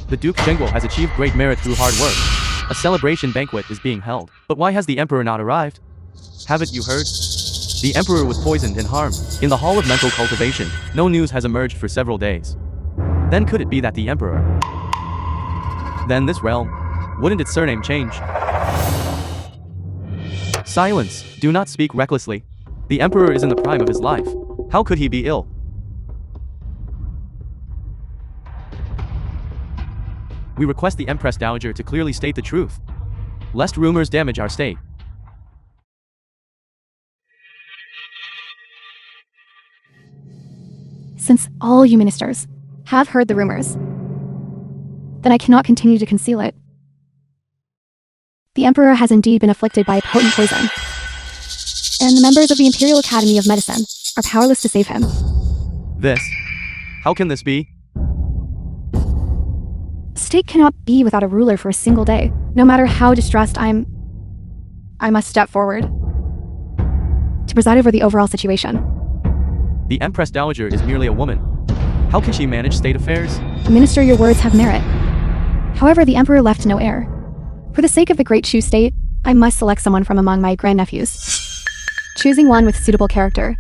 The Duke Zhengguo has achieved great merit through hard work. A celebration banquet is being held. But why has the emperor not arrived? Haven't you heard? The emperor was poisoned and harmed in the Hall of Mental Cultivation. No news has emerged for several days. Then could it be that the emperor? Then this realm, wouldn't its surname change? Silence. Do not speak recklessly. The emperor is in the prime of his life. How could he be ill? We request the Empress Dowager to clearly state the truth, lest rumors damage our state.
Since all you ministers have heard the rumors, then I cannot continue to conceal it. The Emperor has indeed been afflicted by a potent poison, and the members of the Imperial Academy of Medicine are powerless to save him.
This? How can this be?
State cannot be without a ruler for a single day. No matter how distressed I must step forward to preside over the overall situation.
The Empress Dowager is merely a woman. How can she manage state affairs?
Minister, your words have merit. However, the Emperor left no heir. For the sake of the great Shu state, I must select someone from among my grandnephews, choosing one with suitable character.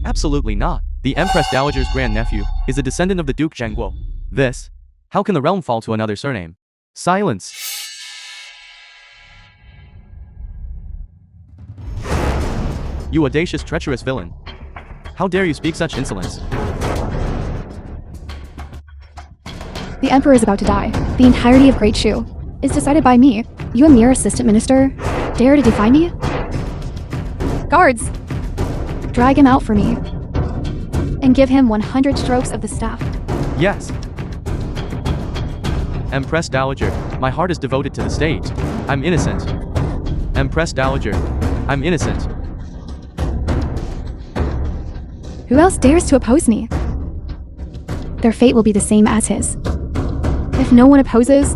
Absolutely not. The Empress Dowager's grandnephew is a descendant of the Duke Zhengguo. This? How can the realm fall to another surname? Silence. You audacious, treacherous villain. How dare you speak such insolence?
The Emperor is about to die. The entirety of Great Shu is decided by me. You, a mere assistant minister, dare to defy me? Guards, Drag him out for me. And give him 100 strokes of the staff.
Yes. Empress Dowager, my heart is devoted to the stage. I'm innocent. Empress Dowager, I'm innocent.
Who else dares to oppose me? Their fate will be the same as his. If no one opposes,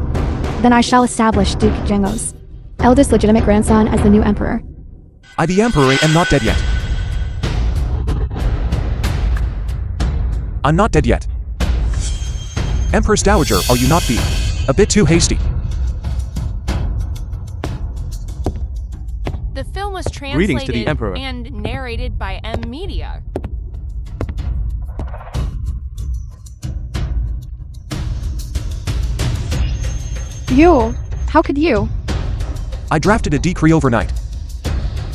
then I shall establish Duke Jengos, eldest legitimate grandson, as the new emperor.
I the emperor am not dead yet. I'm not dead yet. Empress Dowager, are you not be a bit too hasty?
The film was
Greetings to the
translated
Emperor.
and narrated by M Media.
You? How could you?
I drafted a decree overnight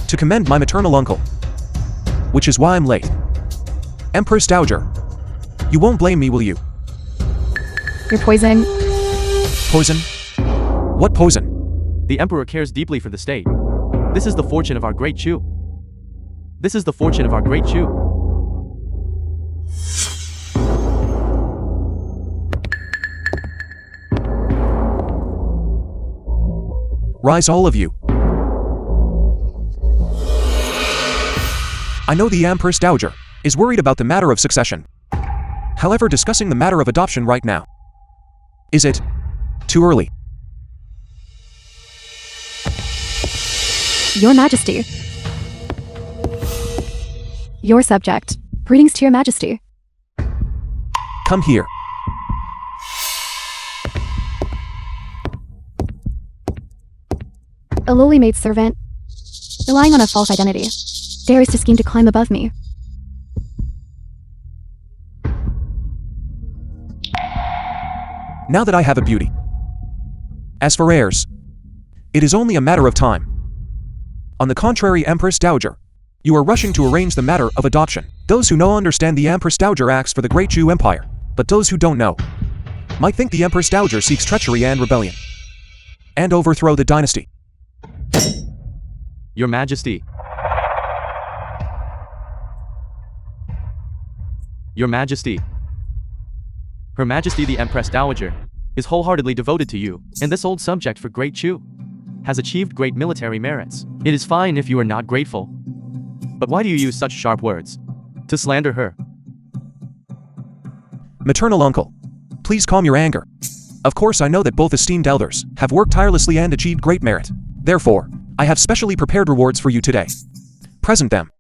to commend my maternal uncle, which is why I'm late. Empress Dowager, you won't blame me, will you?
Your poison.
Poison? What poison?
The Emperor cares deeply for the state. This is the fortune of our great Chu. This is the fortune of our great Chu.
Rise, all of you. I know the Empress Dowager is worried about the matter of succession. However, discussing the matter of adoption right now, is it too early?
Your Majesty. Your subject. Greetings to your Majesty.
Come here.
A lowly maid servant, relying on a false identity, dares to scheme to climb above me.
Now that I have a beauty. As for heirs, it is only a matter of time. On the contrary, Empress Dowager, you are rushing to arrange the matter of adoption. Those who know understand the Empress Dowager acts for the great Chu Empire, but those who don't know might think the Empress Dowager seeks treachery and rebellion, and overthrow the dynasty.
Your Majesty. Your Majesty. Her Majesty the Empress Dowager is wholeheartedly devoted to you, and this old subject for great Chu has achieved great military merits. It is fine if you are not grateful. But why do you use such sharp words to slander her?
Maternal uncle, please calm your anger. Of course, I know that both esteemed elders have worked tirelessly and achieved great merit. Therefore, I have specially prepared rewards for you today. Present them.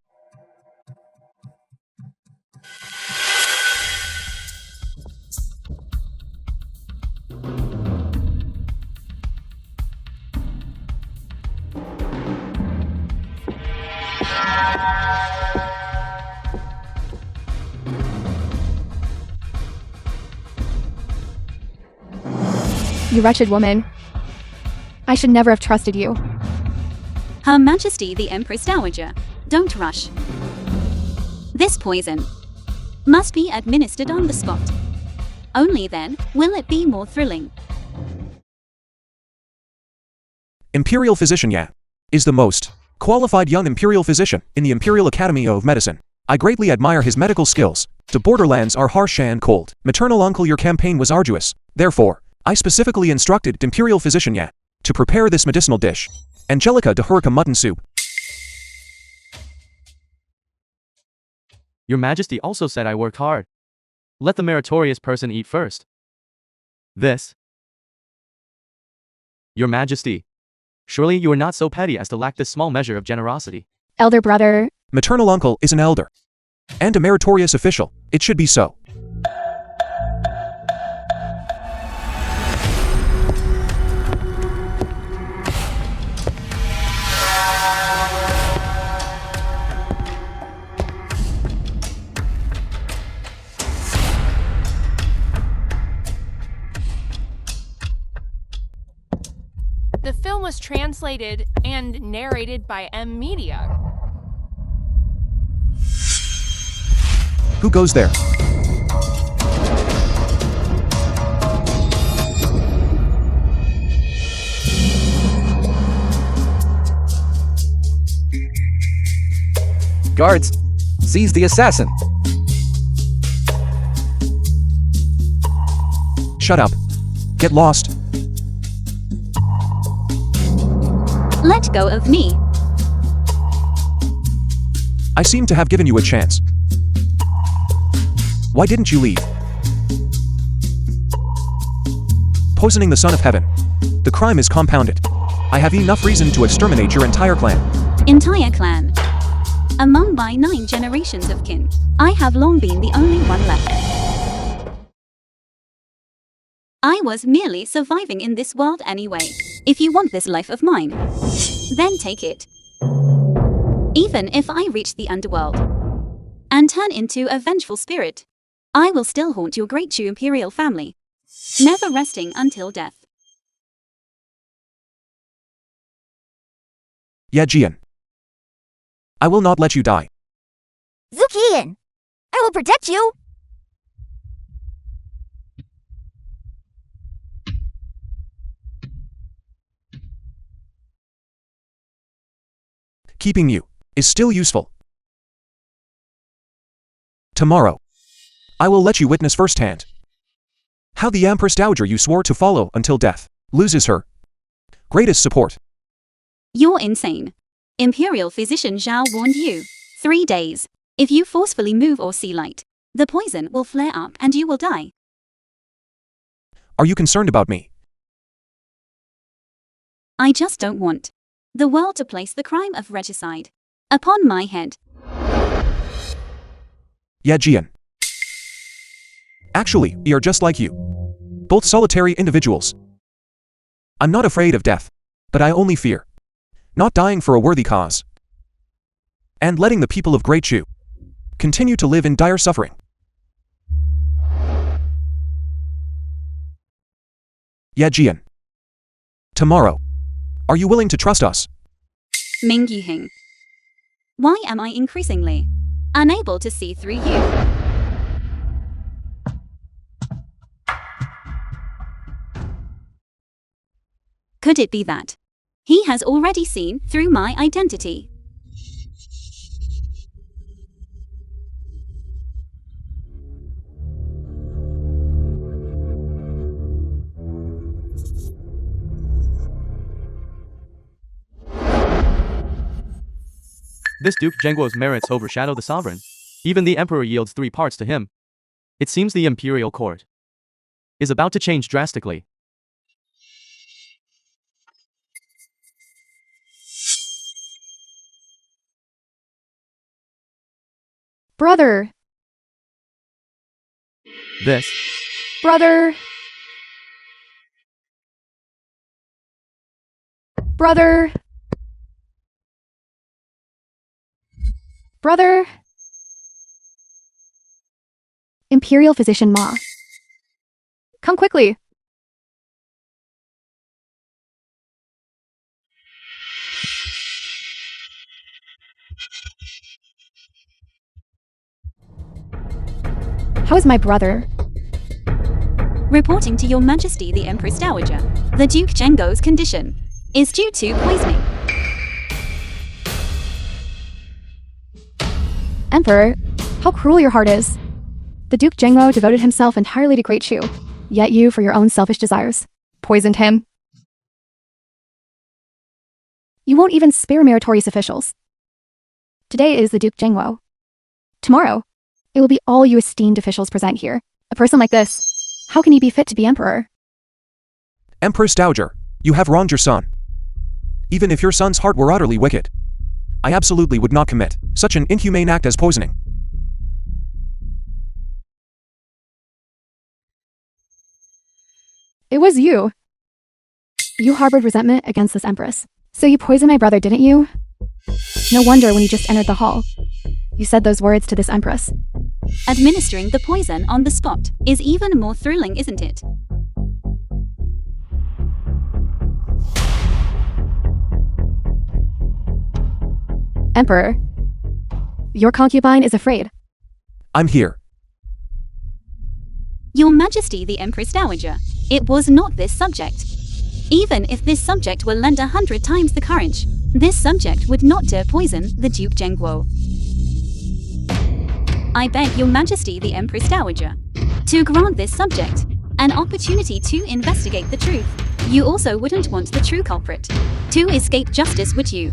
You wretched woman. I should never have trusted you.
Her Majesty the Empress Dowager, don't rush. This poison must be administered on the spot. Only then will it be more thrilling.
Imperial Physician Ya is the most qualified young Imperial Physician in the Imperial Academy of Medicine. I greatly admire his medical skills. The borderlands are harsh and cold. Maternal uncle, your campaign was arduous. Therefore, I specifically instructed Imperial Physician Ya to prepare this medicinal dish, Angelica de Hurrica mutton soup.
Your Majesty also said I worked hard. Let the meritorious person eat first. This. Your Majesty, surely you are not so petty as to lack this small measure of generosity.
Elder brother.
Maternal uncle is an elder and a meritorious official. It should be so.
The film was translated and narrated by M Media.
Who goes there?
Guards, Seize the assassin.
Shut up. Get lost.
Let go of me.
I seem to have given you a chance. Why didn't you leave? Poisoning the Son of Heaven. The crime is compounded. I have enough reason to exterminate your entire clan.
Entire clan. Among my 9 generations of kin, I have long been the only one left. I was merely surviving in this world anyway. If you want this life of mine, then take it. Even if I reach the underworld and turn into a vengeful spirit, I will still haunt your great Chu imperial family, never resting until death.
Yajian. I will not let you die.
Zukian, I will protect you.
Keeping you is still useful. Tomorrow, I will let you witness firsthand how the Empress Dowager you swore to follow until death loses her greatest support.
You're insane. Imperial physician Zhao warned you. 3 days. If you forcefully move or see light, the poison will flare up and you will die.
Are you concerned about me?
I just don't want the world to place the crime of regicide upon my head.
Yajian. Actually, we are just like you. Both solitary individuals. I'm not afraid of death, but I only fear not dying for a worthy cause and letting the people of Great Chu continue to live in dire suffering. Yajian. Tomorrow, are you willing to trust us?
Ming Yihing. Why am I increasingly unable to see through you? Could it be that he has already seen through my identity?
This Duke Zhengguo's merits overshadow the sovereign. Even the emperor yields 3 parts to him. It seems the imperial court is about to change drastically.
Brother.
This
Brother. Brother. Brother. Imperial Physician Ma. Come quickly. How is my brother?
Reporting to Your Majesty the Empress Dowager, the Duke Zhengguo's condition is due to poisoning.
Emperor, how cruel your heart is. The Duke Zhengguo devoted himself entirely to Great Chu, yet you, for your own selfish desires, poisoned him. You won't even spare meritorious officials. Today is the Duke Zhengguo. Tomorrow, it will be all you esteemed officials present here. A person like this, how can he be fit to be emperor?
Empress Dowager, you have wronged your son. Even if your son's heart were utterly wicked, I absolutely would not commit such an inhumane act as poisoning.
It was you. You harbored resentment against this empress. So you poisoned my brother, didn't you? No wonder when you just entered the hall, you said those words to this empress.
Administering the poison on the spot is even more thrilling, isn't it?
Emperor, your concubine is afraid.
I'm here.
Your Majesty the Empress Dowager, it was not this subject. Even if this subject were lend 100 times the courage, this subject would not dare poison the Duke Zhengguo. I beg your majesty the Empress Dowager to grant this subject an opportunity to investigate the truth. You also wouldn't want the true culprit to escape justice, would you?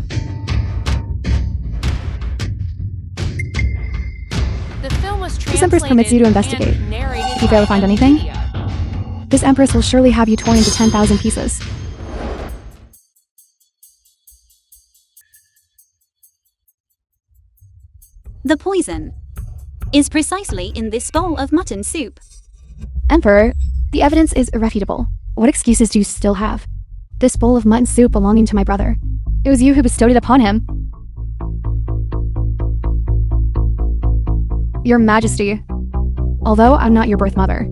The film was
This Empress permits you to investigate.
If
you fail to find anything, this Empress will surely have you torn into 10,000 pieces.
The poison is precisely in this bowl of mutton soup.
Emperor, the evidence is irrefutable. What excuses do you still have? This bowl of mutton soup belonging to my brother. It was you who bestowed it upon him. Your Majesty, although I'm not your birth mother,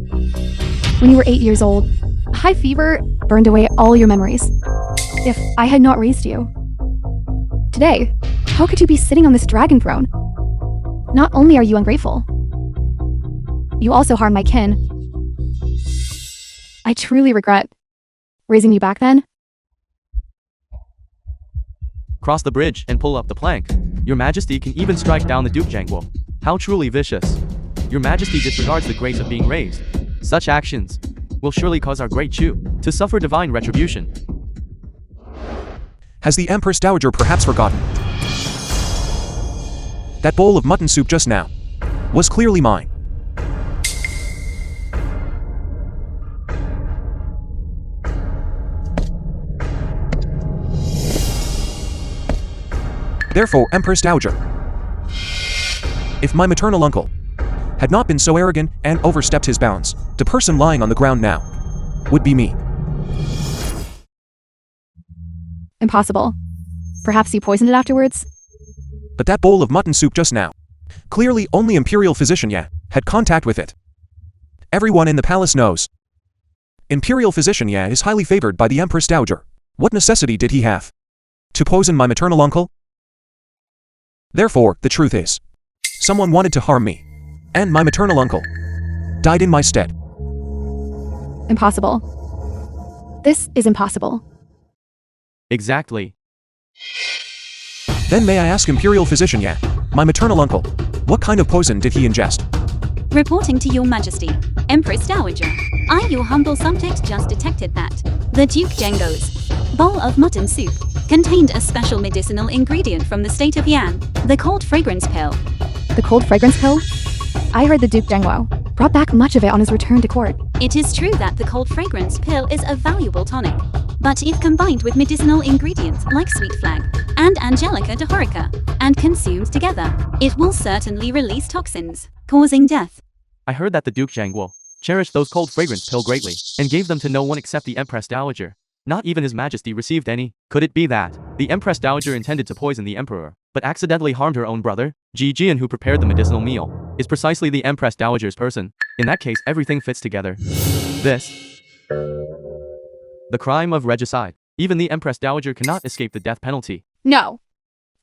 when you were 8 years old, high fever burned away all your memories. If I had not raised you, today, how could you be sitting on this dragon throne? Not only are you ungrateful, you also harm my kin. I truly regret raising you back then.
Cross the bridge and pull up the plank. Your Majesty can even strike down the Duke Jangwo. How truly vicious. Your Majesty disregards the grace of being raised. Such actions will surely cause our great Chu to suffer divine retribution.
Has the Empress Dowager perhaps forgotten? That bowl of mutton soup just now was clearly mine. Therefore, Empress Dowager, if my maternal uncle had not been so arrogant and overstepped his bounds, the person lying on the ground now would be me.
Impossible. Perhaps you poisoned it afterwards?
But that bowl of mutton soup just now, clearly only Imperial Physician Ye had contact with it. Everyone in the palace knows Imperial Physician Ye is highly favored by the Empress Dowager. What necessity did he have to poison my maternal uncle? Therefore, the truth is, someone wanted to harm me, and my maternal uncle died in my stead.
Impossible. This is impossible.
Exactly.
Then may I ask Imperial Physician Ye, my maternal uncle, what kind of poison did he ingest?
Reporting to your Majesty, Empress Dowager, I, your humble subject, just detected that the Duke Janggo's bowl of mutton soup contained a special medicinal ingredient from the state of Yan, the cold fragrance pill.
The cold fragrance pill? I heard the Duke Jangwo brought back much of it on his return to court.
It is true that the cold fragrance pill is a valuable tonic, but if combined with medicinal ingredients like sweet flag and Angelica de Horica and consumed together, it will certainly release toxins, causing death.
I heard that the Duke Jangwo cherished those cold fragrance pill greatly and gave them to no one except the Empress Dowager. Not even His Majesty received any. Could it be that the Empress Dowager intended to poison the Emperor, but accidentally harmed her own brother? Ji Jian, who prepared the medicinal meal, is precisely the Empress Dowager's person. In that case, everything fits together. This, the crime of regicide. Even the Empress Dowager cannot escape the death penalty.
No,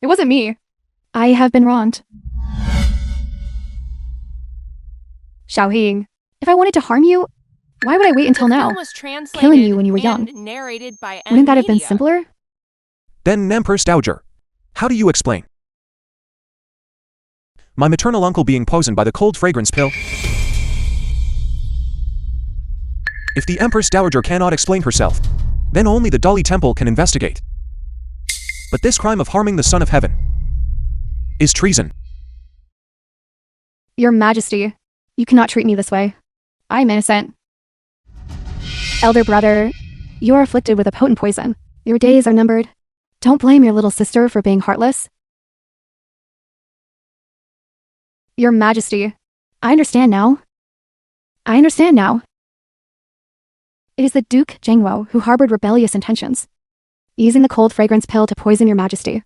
it wasn't me. I have been wronged. Xiaohing, if I wanted to harm you, why would I wait until now? Killing you when you were young. Wouldn't that have been simpler?
Then, Empress Dowager, how do you explain my maternal uncle being poisoned by the cold fragrance pill? If the Empress Dowager cannot explain herself, then only the Dali Temple can investigate. But this crime of harming the Son of Heaven is treason.
Your Majesty, you cannot treat me this way. I am innocent. Elder brother, you are afflicted with a potent poison. Your days are numbered. Don't blame your little sister for being heartless. Your Majesty, I understand now. I understand now. It is the Duke Jangwo who harbored rebellious intentions, using the cold fragrance pill to poison your Majesty.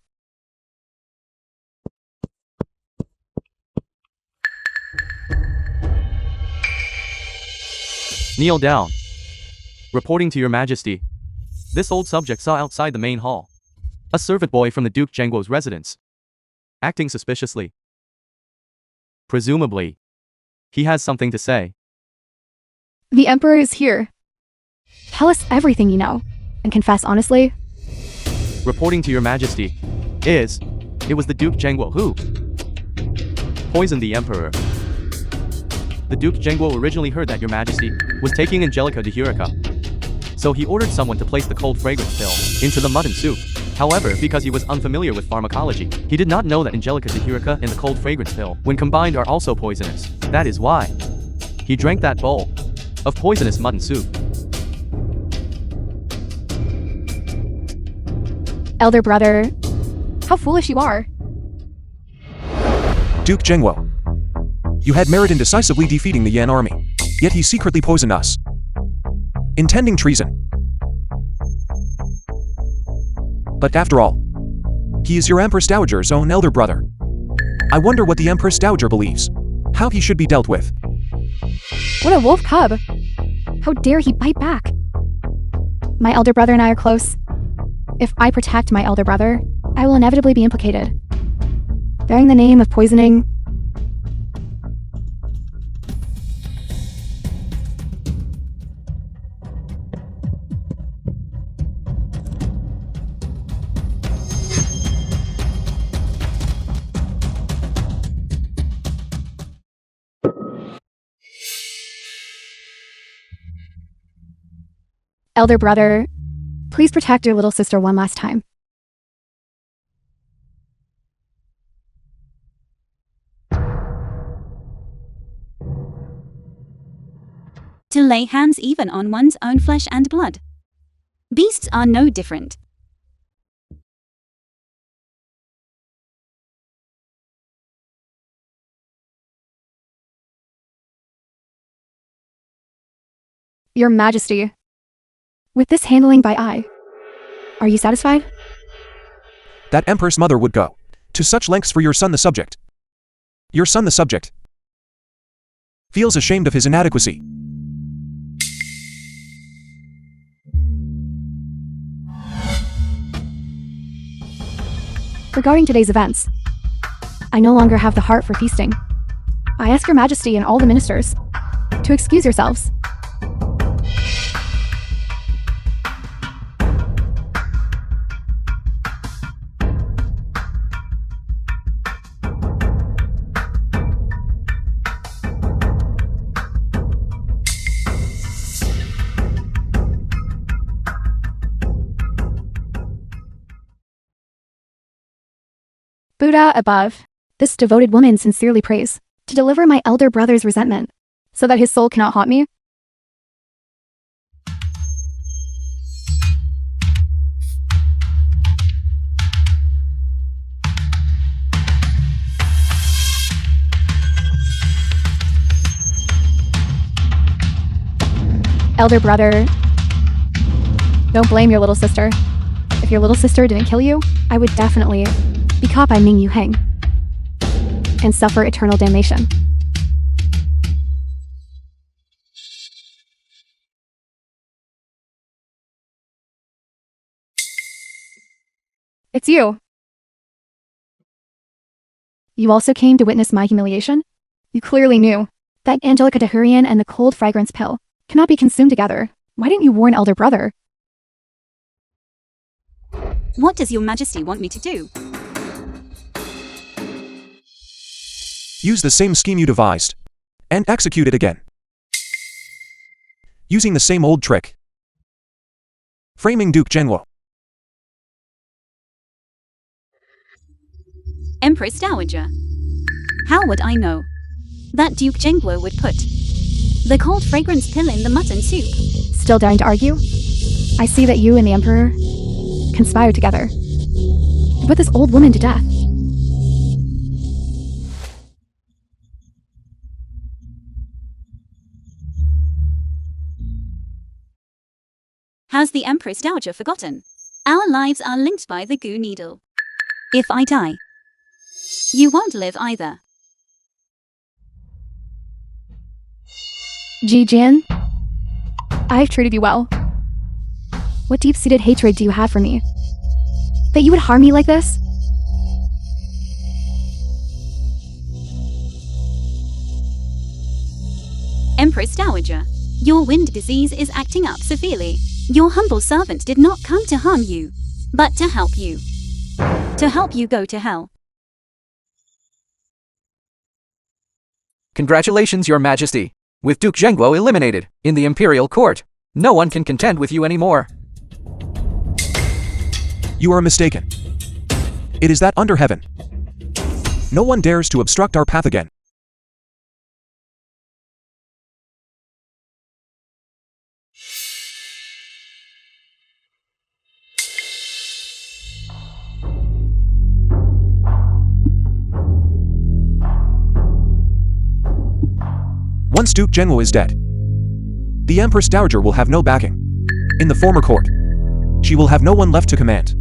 Kneel down. Reporting to your Majesty, this old subject saw outside the main hall a servant boy from the Duke Jangwo's residence, acting suspiciously. Presumably, he has something to say.
The Emperor is here. Tell us everything you know, and confess honestly.
Reporting to your Majesty, it was the Duke Jangwo who poisoned the emperor. The Duke Zhengguo originally heard that your majesty was taking Angelica de Hurica. So he ordered someone to place the cold fragrance pill into the mutton soup. However, because he was unfamiliar with pharmacology, he did not know that Angelica de Hurica and the cold fragrance pill, when combined, are also poisonous. That is why he drank that bowl of poisonous mutton soup.
Elder brother, how foolish you are.
Duke Zhengguo. You had merit in decisively defeating the Yan army, yet he secretly poisoned us, intending treason. But after all, he is your Empress Dowager's own elder brother. I wonder what the Empress Dowager believes, how he should be dealt with.
What a wolf cub. How dare he bite back? My elder brother and I are close. If I protect my elder brother, I will inevitably be implicated. Bearing the name of poisoning. Elder brother, please protect your little sister one last time.
To lay hands even on one's own flesh and blood. Beasts are no different.
Your Majesty, with this handling by I, are you satisfied?
That Empress Mother would go to such lengths for your son the subject. Your son the subject feels ashamed of his inadequacy.
Regarding today's events, I no longer have the heart for feasting. I ask your Majesty and all the ministers to excuse yourselves. Buddha above, this devoted woman sincerely prays to deliver my elder brother's resentment, so that his soul cannot haunt me. Elder brother, don't blame your little sister. If your little sister didn't kill you, I would definitely be caught by Ming Yu Heng and suffer eternal damnation. It's you. You also came to witness my humiliation? You clearly knew that Angelica de Hurian and the cold fragrance pill cannot be consumed together. Why didn't you warn elder brother?
What does your Majesty want me to do?
Use the same scheme you devised, and execute it again. Using the same old trick. Framing Duke Zhengguo.
Empress Dowager. How would I know that Duke Zhengguo would put the cold fragrance pill in the mutton soup?
Still daring to argue? I see that you and the Emperor conspired together to put this old woman to death.
Has the Empress Dowager forgotten? Our lives are linked by the goo needle. If I die, you won't live either.
Ji Jian, I've treated you well. What deep-seated hatred do you have for me? That you would harm me like this?
Empress Dowager, your wind disease is acting up severely. Your humble servant did not come to harm you, but to help you. To help you go to hell.
Congratulations, Your Majesty. With Duke Zhengguo eliminated in the imperial court, no one can contend with you anymore.
You are mistaken. It is that under heaven, no one dares to obstruct our path again. Once Duke Zhengguo is dead, the Empress Dowager will have no backing. In the former court, she will have no one left to command.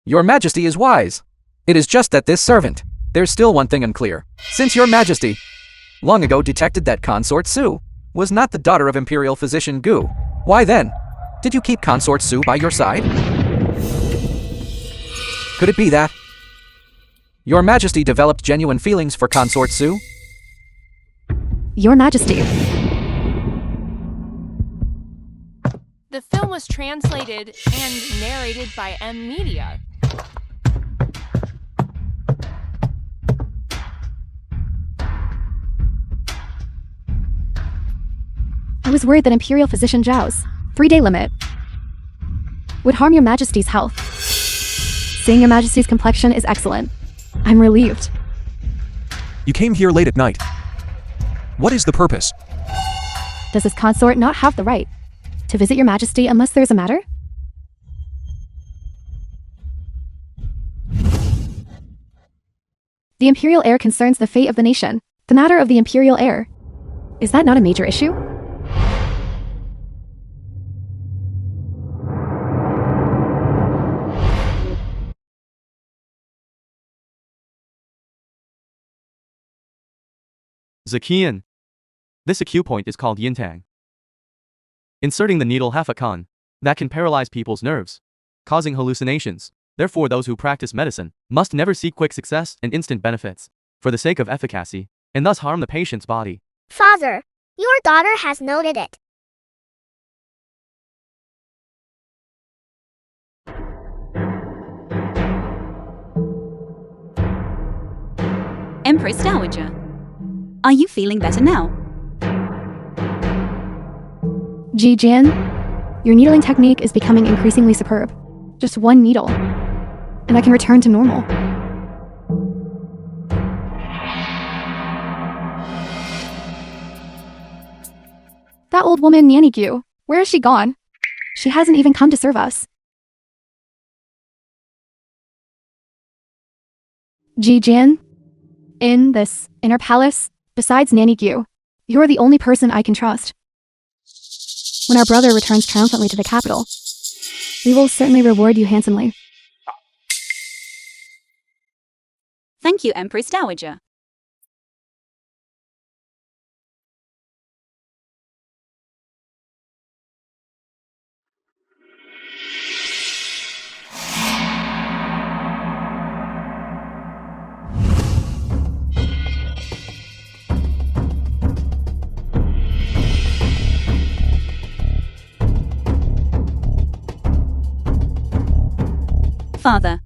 Your Majesty is wise. It is just that this servant, there's still one thing unclear. Since Your Majesty long ago detected that Consort Su was not the daughter of Imperial Physician Gu, why then did you keep Consort Su by your side? Could it be that Your Majesty developed genuine feelings for Consort Su?
Your Majesty.
The film was translated and narrated by M Media.
I was worried that Imperial Physician Zhao's 3-day limit would harm Your Majesty's health. Seeing Your Majesty's complexion is excellent. I'm relieved.
You came here late at night. What is the purpose?
Does this consort not have the right to visit Your Majesty unless there's a matter? The Imperial heir concerns the fate of the nation. The matter of the Imperial heir. Is that not a major issue?
Zakian. This acupoint is called Yintang. Inserting the needle half a con, that can paralyze people's nerves, causing hallucinations. Therefore, those who practice medicine must never seek quick success and instant benefits for the sake of efficacy, and thus harm the patient's body.
Father, your daughter has noted it.
Empress Dowager, are you feeling better now?
Ji Jian, your needling technique is becoming increasingly superb. Just one needle, and I can return to normal. That old woman Nanny Gu, where has she gone? She hasn't even come to serve us. Ji Jian, in this inner palace, besides Nanny Gu, you're the only person I can trust. When our brother returns triumphantly to the capital, we will certainly reward you handsomely.
Thank you, Empress Dowager. Father,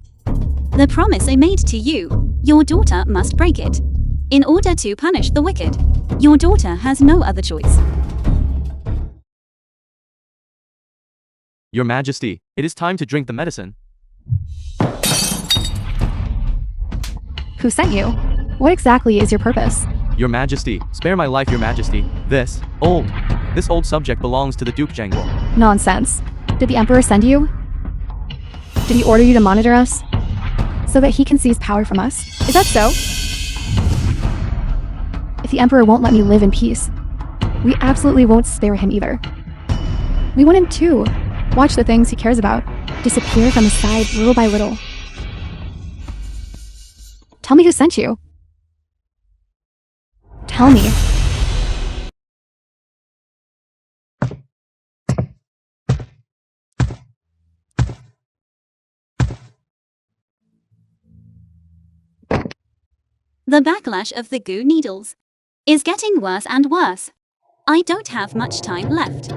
the promise I made to you, your daughter must break it. In order to punish the wicked, your daughter has no other choice.
Your Majesty, it is time to drink the medicine.
Who sent you? What exactly is your purpose?
Your Majesty, spare my life, Your Majesty. This old subject belongs to the Duke Zhengguo.
Nonsense. Did the Emperor send you? Did he order you to monitor us? So that he can seize power from us? Is that so? If the Emperor won't let me live in peace, we absolutely won't spare him either. We want him to watch the things he cares about disappear from his side little by little. Tell me who sent you. Tell me.
The backlash of the goo needles is getting worse and worse. I don't have much time left.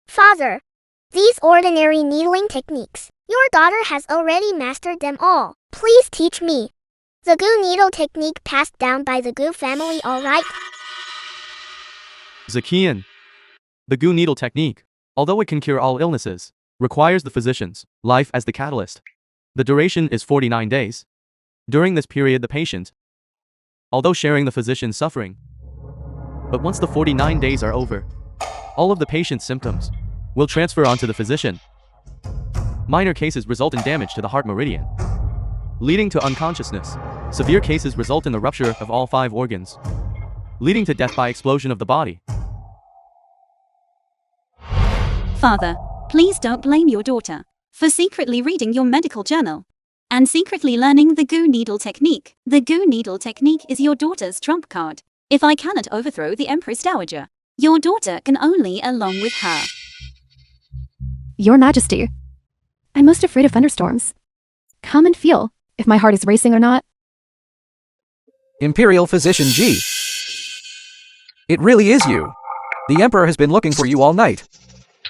Father, these ordinary needling techniques Your daughter has already mastered them all. Please teach me. The Gu needle technique passed down by the Gu family, alright?
Zakian. The Gu needle technique, although it can cure all illnesses, requires the physician's life as the catalyst. The duration is 49 days. During this period, the patient, although sharing the physician's suffering, but once the 49 days are over, all of the patient's symptoms will transfer onto the physician. Minor cases result in damage to the heart meridian, leading to unconsciousness. Severe cases result in the rupture of all 5 organs, leading to death by explosion of the body.
Father, please don't blame your daughter for secretly reading your medical journal and secretly learning the Gu needle technique. The Gu needle technique is your daughter's trump card. If I cannot overthrow the Empress Dowager, your daughter can only along with her.
Your Majesty, I'm most afraid of thunderstorms. Come and feel if my heart is racing or not.
Imperial Physician G. It really is you. The Emperor has been looking for you all night.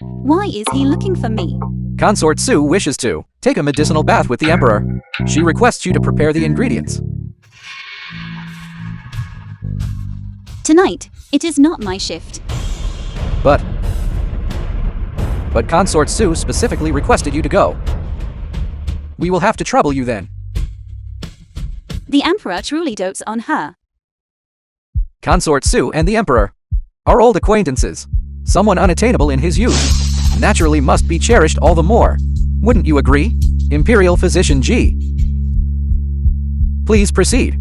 Why is he looking for me?
Consort Su wishes to take a medicinal bath with the Emperor. She requests you to prepare the ingredients.
Tonight, it is not my shift.
But Consort Su specifically requested you to go. We will have to trouble you then.
The Emperor truly dotes on her.
Consort Su and the Emperor are old acquaintances. Someone unattainable in his youth naturally must be cherished all the more. Wouldn't you agree? Imperial Physician G. Please proceed.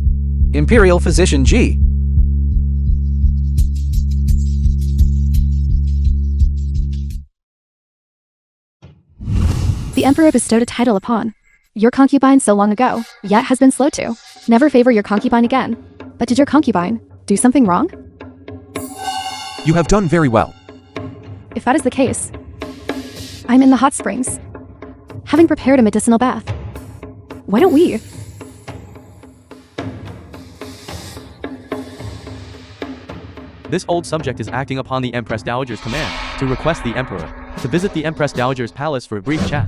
Imperial Physician G.
The Emperor bestowed a title upon your concubine so long ago, yet has been slow to never favor your concubine again. But did your concubine do something wrong?
You have done very well.
If that is the case, I'm in the hot springs, having prepared a medicinal bath. Why don't we?
This old subject is acting upon the Empress Dowager's command to request the Emperor to visit the Empress Dowager's palace for a brief chat.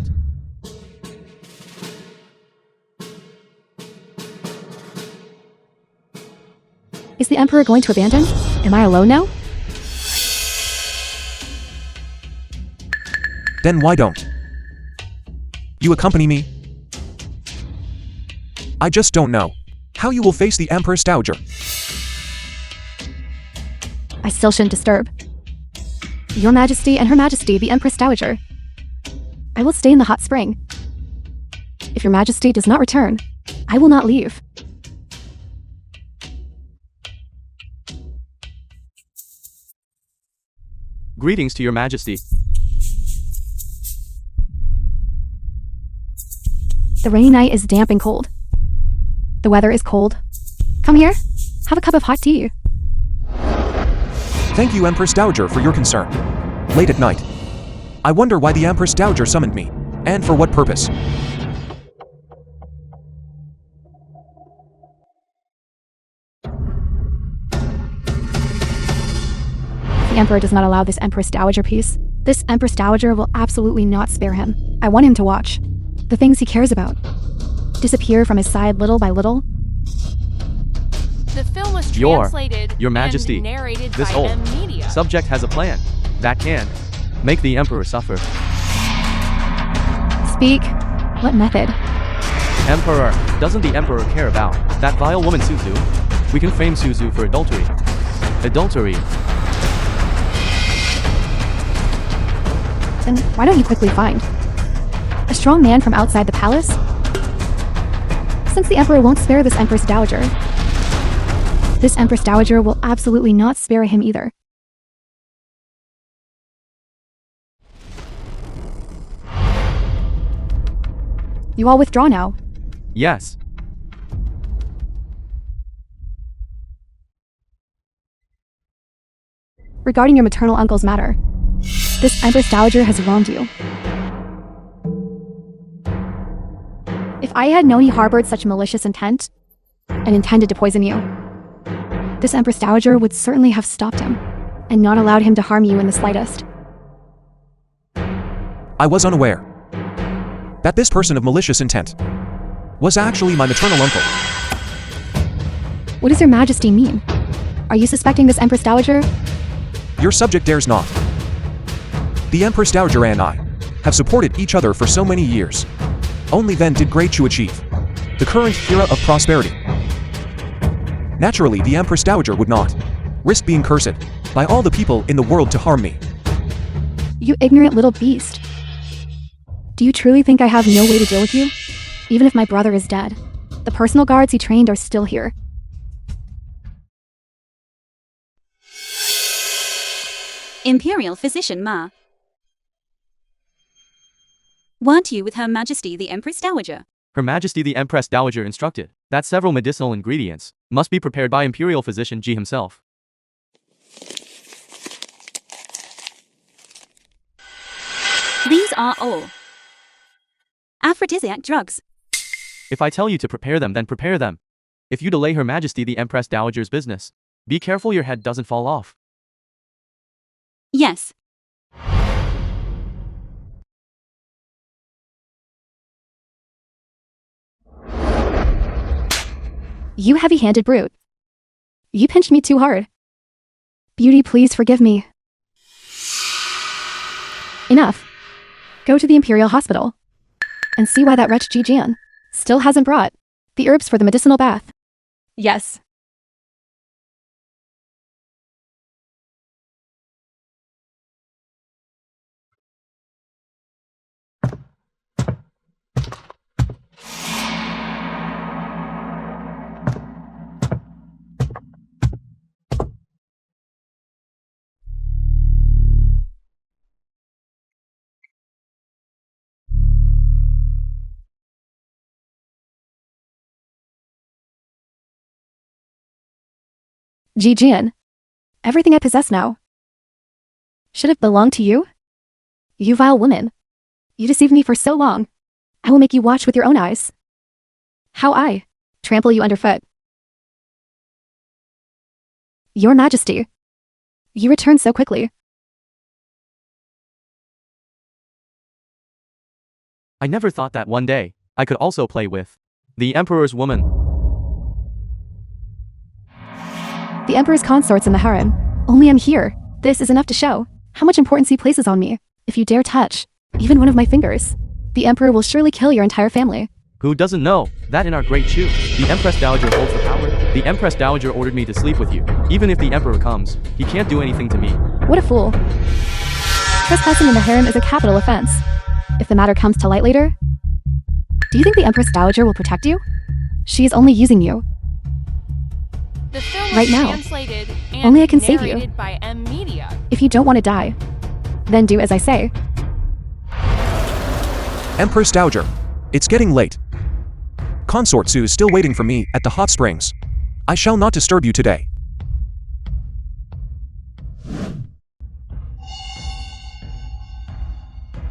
Is the Emperor going to abandon? Am I alone now?
Then why don't you accompany me? I just don't know how you will face the Empress Dowager.
I still shouldn't disturb Your Majesty and Her Majesty the Empress Dowager. I will stay in the hot spring. If Your Majesty does not return, I will not leave.
Greetings to Your Majesty.
The rainy night is damp and cold. The weather is cold. Come here, have a cup of hot tea.
Thank you, Empress Dowager, for your concern. Late at night. I wonder why the Empress Dowager summoned me, and for what purpose.
The Emperor does not allow this Empress Dowager peace. This Empress Dowager will absolutely not spare him. I want him to watch the things he cares about disappear from his side little by little.
The film was translated
Your Majesty,
and narrated
this
by
old
M-Media.
subject has a plan that can make the Emperor suffer.
Speak. What method?
Emperor, doesn't the Emperor care about that vile woman Suzu? We can frame Suzu for adultery. Adultery.
Then why don't you quickly find a strong man from outside the palace? Since the Emperor won't spare this Empress Dowager, this Empress Dowager will absolutely not spare him either. You all withdraw now.
Yes.
Regarding your maternal uncle's matter, this Empress Dowager has wronged you. If I had known he harbored such malicious intent and intended to poison you, this Empress Dowager would certainly have stopped him and not allowed him to harm you in the slightest.
I was unaware. that this person of malicious intent was actually my maternal uncle.
What does your majesty mean? Are you suspecting this Empress Dowager?
Your subject dares not. The Empress Dowager and I have supported each other for so many years. Only then did Great Chu achieve the current era of prosperity. Naturally, the Empress Dowager would not risk being cursed by all the people in the world to harm me.
You ignorant little beast. Do you truly think I have no way to deal with you? Even if my brother is dead, the personal guards he trained are still here.
Imperial Physician Ma. Weren't you with Her Majesty the Empress Dowager?
Her Majesty the Empress Dowager instructed that several medicinal ingredients must be prepared by Imperial Physician Ji himself.
These are all aphrodisiac drugs.
If I tell you to prepare them, then prepare them. If you delay Her Majesty the Empress Dowager's business, be careful your head doesn't fall off.
Yes.
You heavy-handed brute. You pinched me too hard. Beauty, please forgive me. Enough. Go to the Imperial Hospital and see why that wretch Ji Jian still hasn't brought the herbs for the medicinal bath. Yes. Ji Jian, everything I possess now should have belonged to you? You vile woman. You deceived me for so long. I will make you watch with your own eyes how I trample you underfoot. Your Majesty, you returned so quickly.
I never thought that one day I could also play with the Emperor's woman.
The Emperor's consorts in the harem. Only I'm here. This is enough to show how much importance he places on me. If you dare touch even one of my fingers, the Emperor will surely kill your entire family.
Who doesn't know that in our Great Chu, the Empress Dowager holds the power? The Empress Dowager ordered me to sleep with you. Even if the Emperor comes, he can't do anything to me.
What a fool. Trespassing in the harem is a capital offense. If the matter comes to light later, do you think the Empress Dowager will protect you? She is only using you.
The film
Right
was
now.
translated and
Only I can save you.
narrated by M Media.
If you don't want to die, then do as I say.
Empress Dowager, it's getting late. Consort Su is still waiting for me at the hot springs. I shall not disturb you today.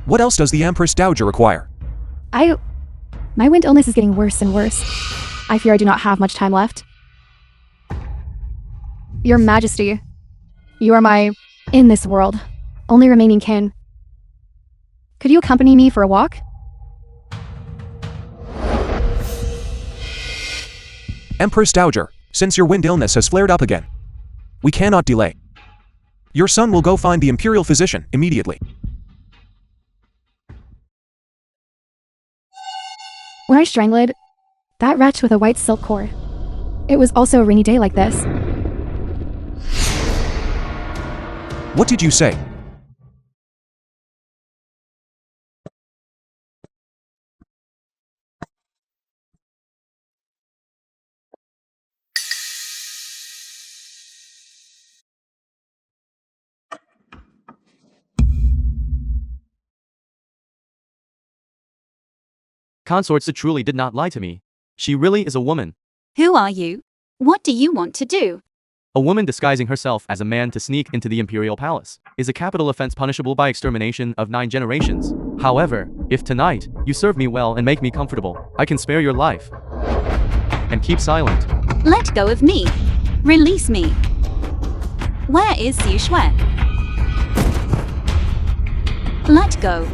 What else does the Empress Dowager require?
My wind illness is getting worse and worse. I fear I do not have much time left. Your Majesty, you are my, in this world, only remaining kin. Could you accompany me for a walk?
Empress Dowager, since your wind illness has flared up again, we cannot delay. Your son will go find the Imperial Physician immediately.
When I strangled that wretch with a white silk cord, it was also a rainy day like this.
What did you say?
Consort Su truly did not lie to me. She really is a woman.
Who are you? What do you want to do?
A woman disguising herself as a man to sneak into the imperial palace is a capital offense punishable by extermination of 9 generations. However, if tonight you serve me well and make me comfortable, I can spare your life. And keep silent.
Let go of me. Release me. Where is Xu Shui? Let go.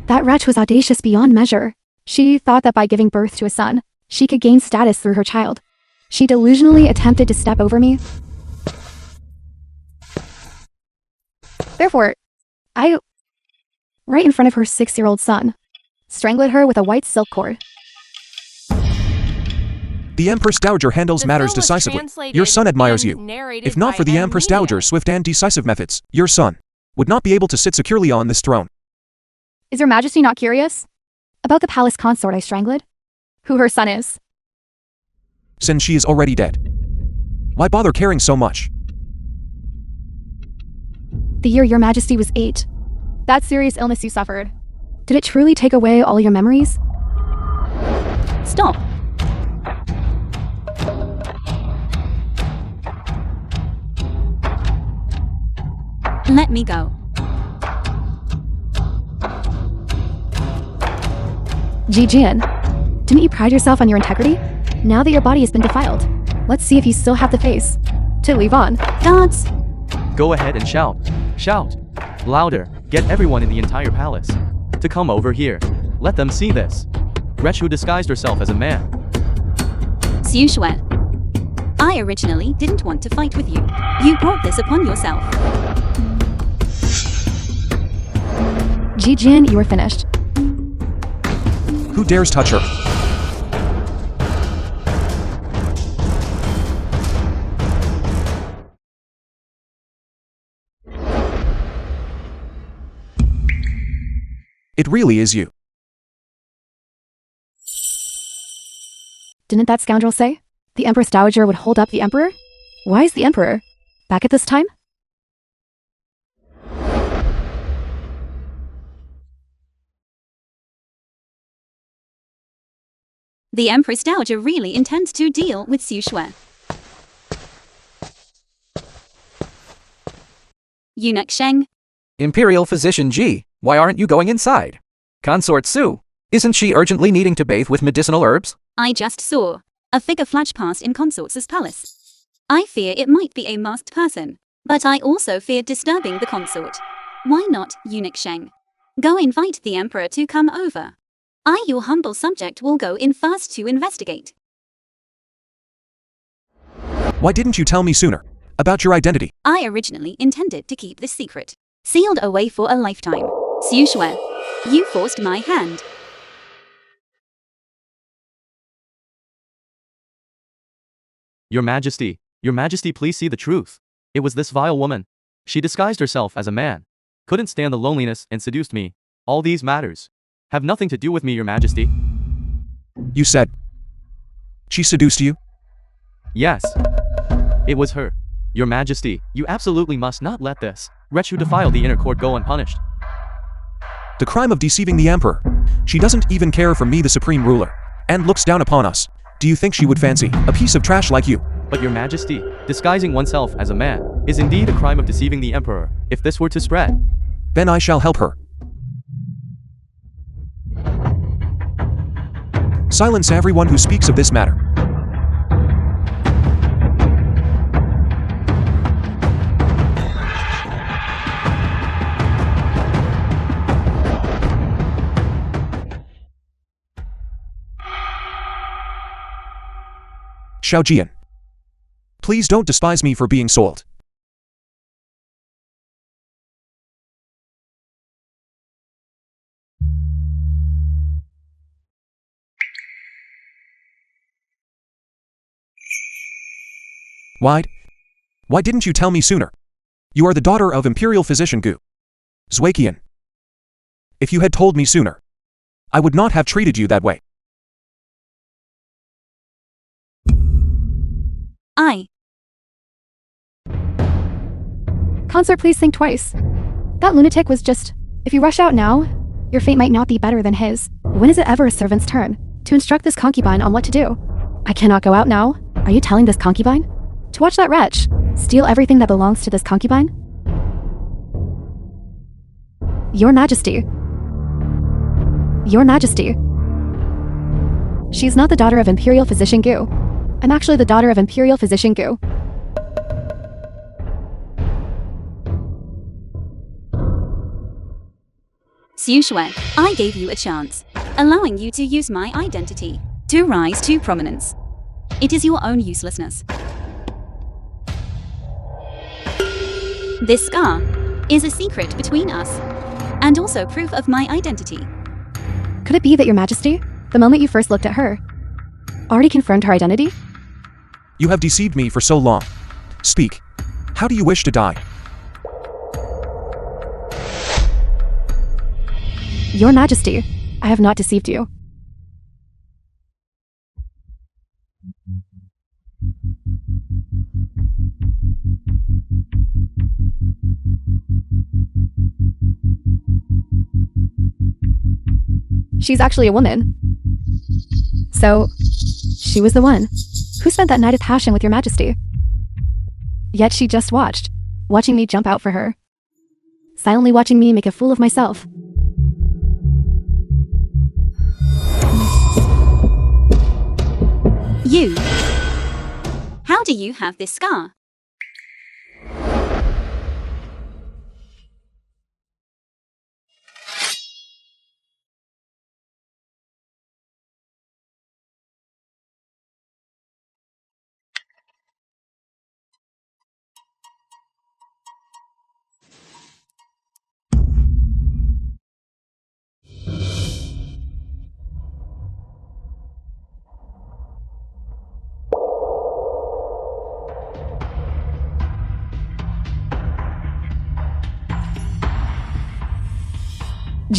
That wretch was audacious beyond measure. She thought that by giving birth to a son, she could gain status through her child. She delusionally attempted to step over me. Therefore, right in front of her 6-year-old son, strangled her with a white silk cord.
The Empress Dowager handles
The
matters
film was
decisively.
translated
Your son admires
and
you.
narrated
If not
by
for the
M.
Empress
Media.
Dowager's swift and decisive methods, your son would not be able to sit securely on this throne.
Is your majesty not curious? About the palace consort I strangled? Who her son is?
Since she is already dead. Why bother caring so much?
The year your majesty was 8. That serious illness you suffered. Did it truly take away all your memories?
Stop. Let me go.
Jijian, didn't you pride yourself on your integrity? Now that your body has been defiled, let's see if you still have the face to leave on.
Guards!
Go ahead and shout. Shout. Louder. Get everyone in the entire palace to come over here. Let them see this. Wretch who disguised herself as a man.
Xu Shui. I originally didn't want to fight with you. You brought this upon yourself.
Jijian, you are finished.
Who dares touch her? It really is you.
Didn't that scoundrel say the Empress Dowager would hold up the Emperor? Why is the Emperor back at this time?
The Empress Dowager really intends to deal with Xu Shui. Eunuch Sheng.
Imperial Physician Ji, why aren't you going inside? Consort Su, isn't she urgently needing to bathe with medicinal herbs?
I just saw a figure flash past in Consort's palace. I fear it might be a masked person, but I also fear disturbing the consort. Why not, Eunuch Sheng? Go invite the Emperor to come over. I, your humble subject, will go in first to investigate.
Why didn't you tell me sooner about your identity?
I originally intended to keep this secret, sealed away for a lifetime. Xu Shui, you forced my hand.
Your Majesty, please see the truth. It was this vile woman. She disguised herself as a man. Couldn't stand the loneliness and seduced me. All these matters have nothing to do with me, Your Majesty.
You said she seduced you?
Yes. It was her. Your Majesty, you absolutely must not let this wretch who defiled the inner court go unpunished.
The crime of deceiving the Emperor. She doesn't even care for me, the supreme ruler, and looks down upon us. Do you think she would fancy a piece of trash like you?
But Your Majesty, disguising oneself as a man is indeed a crime of deceiving the Emperor. If this were to spread,
Then I shall help her. Silence everyone who speaks of this matter. Xiaojian, please don't despise me for being sold. Why didn't you tell me sooner? You are the daughter of Imperial Physician Gu Zhueqian. If you had told me sooner, I would not have treated you that way.
Consort, please think twice. That lunatic was just... If you rush out now, your fate might not be better than his. When is it ever a servant's turn to instruct this concubine on what to do? I cannot go out now. Are you telling this concubine to watch that wretch steal everything that belongs to this concubine? Your Majesty. Your Majesty. She's not the daughter of Imperial Physician Gu. I'm actually the daughter of Imperial Physician Gu.
Sue, I gave you a chance, allowing you to use my identity to rise to prominence. It is your own uselessness. This scar is a secret between us, and also proof of my identity.
Could it be that Your Majesty, the moment you first looked at her, already confirmed her identity?
You have deceived me for so long. Speak. How do you wish to die?
Your Majesty, I have not deceived you. She's actually a woman. So, she was the one who spent that night of passion with Your Majesty. Yet she just watching me jump out for her, silently watching me make a fool of myself.
You? How do you have this scar?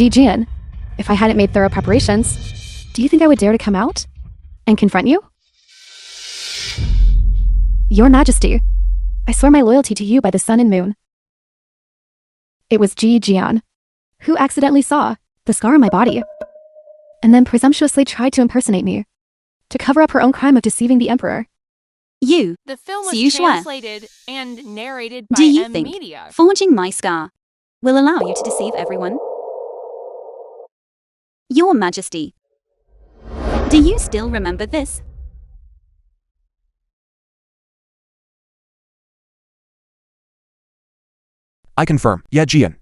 Jian, if I hadn't made thorough preparations, do you think I would dare to come out and confront you? Your Majesty, I swear my loyalty to you by the sun and moon. It was Jian who accidentally saw the scar on my body and then presumptuously tried to impersonate me to cover up her own crime of deceiving the Emperor.
You?
The film was
Sue,
translated and narrated by
do you
M
think
Media.
forging my scar will allow you to deceive everyone? Your Majesty, do you still remember this?
I confirm, Jian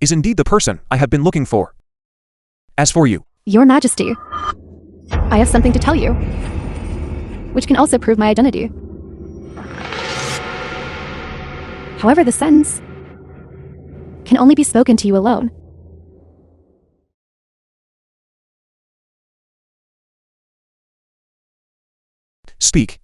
is indeed the person I have been looking for. As for you,
Your Majesty, I have something to tell you, which can also prove my identity. However, the sentence can only be spoken to you alone.
speak.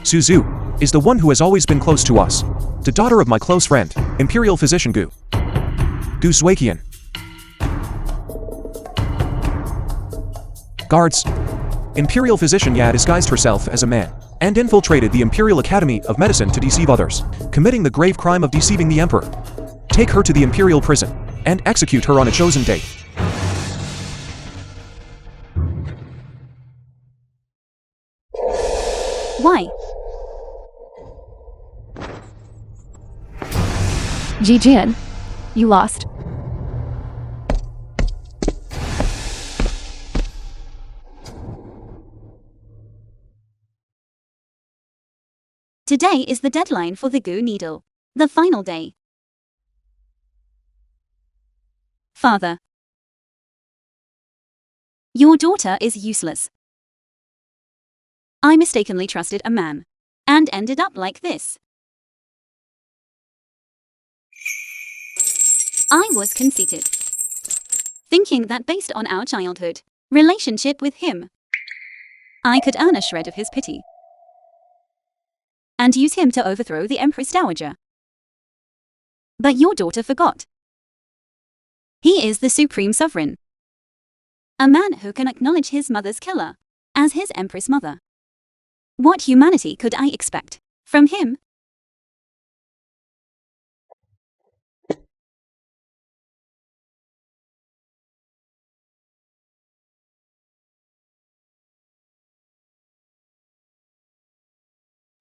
Suzu is the one who has always been close to us. The daughter of my close friend, Imperial Physician Gu Swakian. Guards. Imperial Physician Ya disguised herself as a man and infiltrated the Imperial Academy of Medicine to deceive others, committing the grave crime of deceiving the Emperor. Take her to the Imperial prison and execute her on a chosen date.
Why?
Jian, you lost.
Today is the deadline for the Gu Needle, the final day. Father, your daughter is useless. I mistakenly trusted a man and ended up like this. I was conceited, thinking that based on our childhood relationship with him, I could earn a shred of his pity and use him to overthrow the Empress Dowager. But your daughter forgot. He is the supreme sovereign, a man who can acknowledge his mother's killer as his Empress mother. What humanity could I expect from him?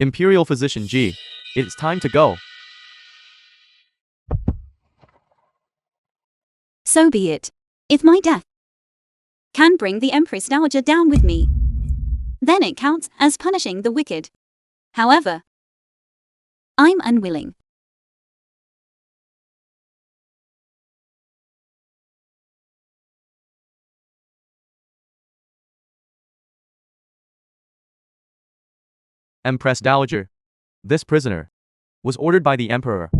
Imperial Physician G. It's time to go.
So be it. If my death can bring the Empress Dowager down with me, then it counts as punishing the wicked. However, I'm unwilling.
Empress Dowager. This prisoner was ordered by the Emperor.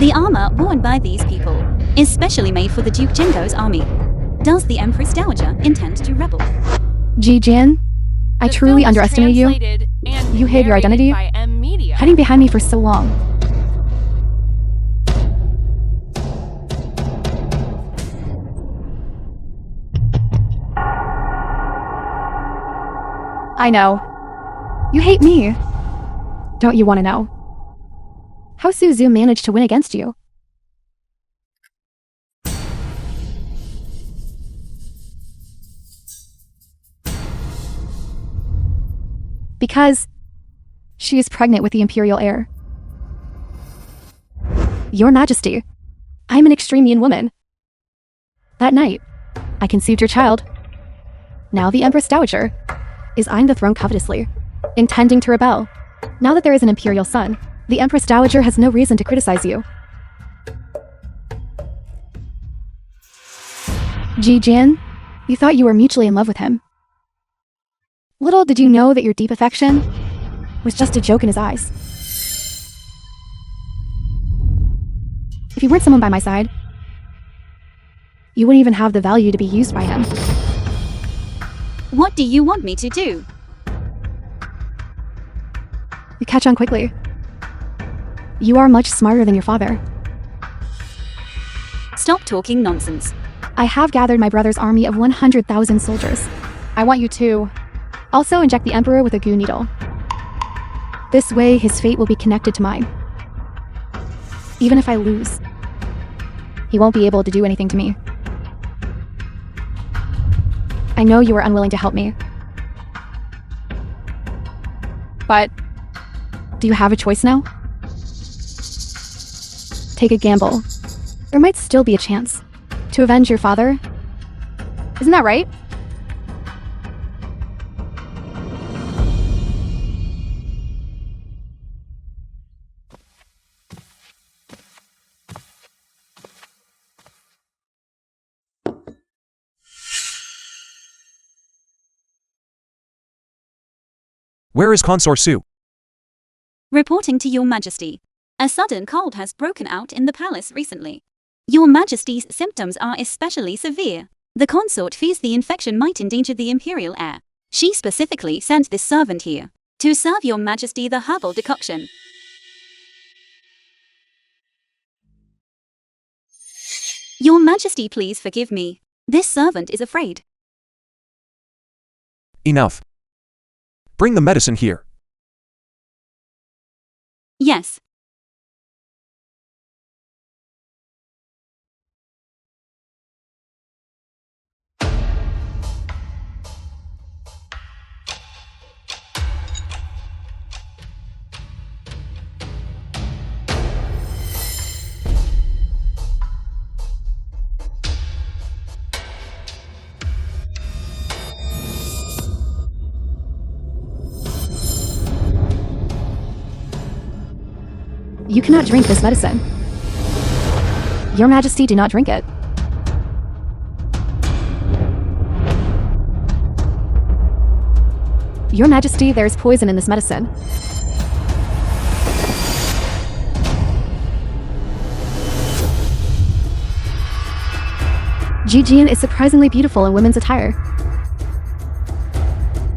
The armor worn by these people is specially made for the Duke Jingo's army. Does the Empress Dowager intend to rebel?
Ji Jian, I
The
truly
film was
underestimated you.
translated and
You hid your
narrated
identity,
by M Media.
hiding behind me for so long. I know. You hate me. Don't you want to know? How Suzu managed to win against you? Because she is pregnant with the Imperial heir. Your Majesty, I'm an extreme Yin woman. That night, I conceived your child. Now the Empress Dowager is eyeing the throne covetously, intending to rebel. Now that there is an Imperial son, the Empress Dowager has no reason to criticize you. Ji Jian, you thought you were mutually in love with him. Little did you know that your deep affection was just a joke in his eyes. If you weren't someone by my side, you wouldn't even have the value to be used by him.
What do you want me to do?
You catch on quickly. You are much smarter than your father.
Stop talking nonsense.
I have gathered my brother's army of 100,000 soldiers. I want you to also inject the Emperor with a goo needle. This way, his fate will be connected to mine. Even if I lose, he won't be able to do anything to me. I know you are unwilling to help me. But do you have a choice now? Take a gamble. There might still be a chance to avenge your father. Isn't that right?
Where is Consort Su?
Reporting to Your Majesty. A sudden cold has broken out in the palace recently. Your Majesty's symptoms are especially severe. The consort fears the infection might endanger the Imperial heir. She specifically sent this servant here to serve Your Majesty the herbal decoction. Your Majesty, please forgive me. This servant is afraid.
Enough. Bring the medicine here.
Yes.
You cannot drink this medicine. Your Majesty, do not drink it. Your Majesty, there is poison in this medicine. Ji Jian is surprisingly beautiful in women's attire.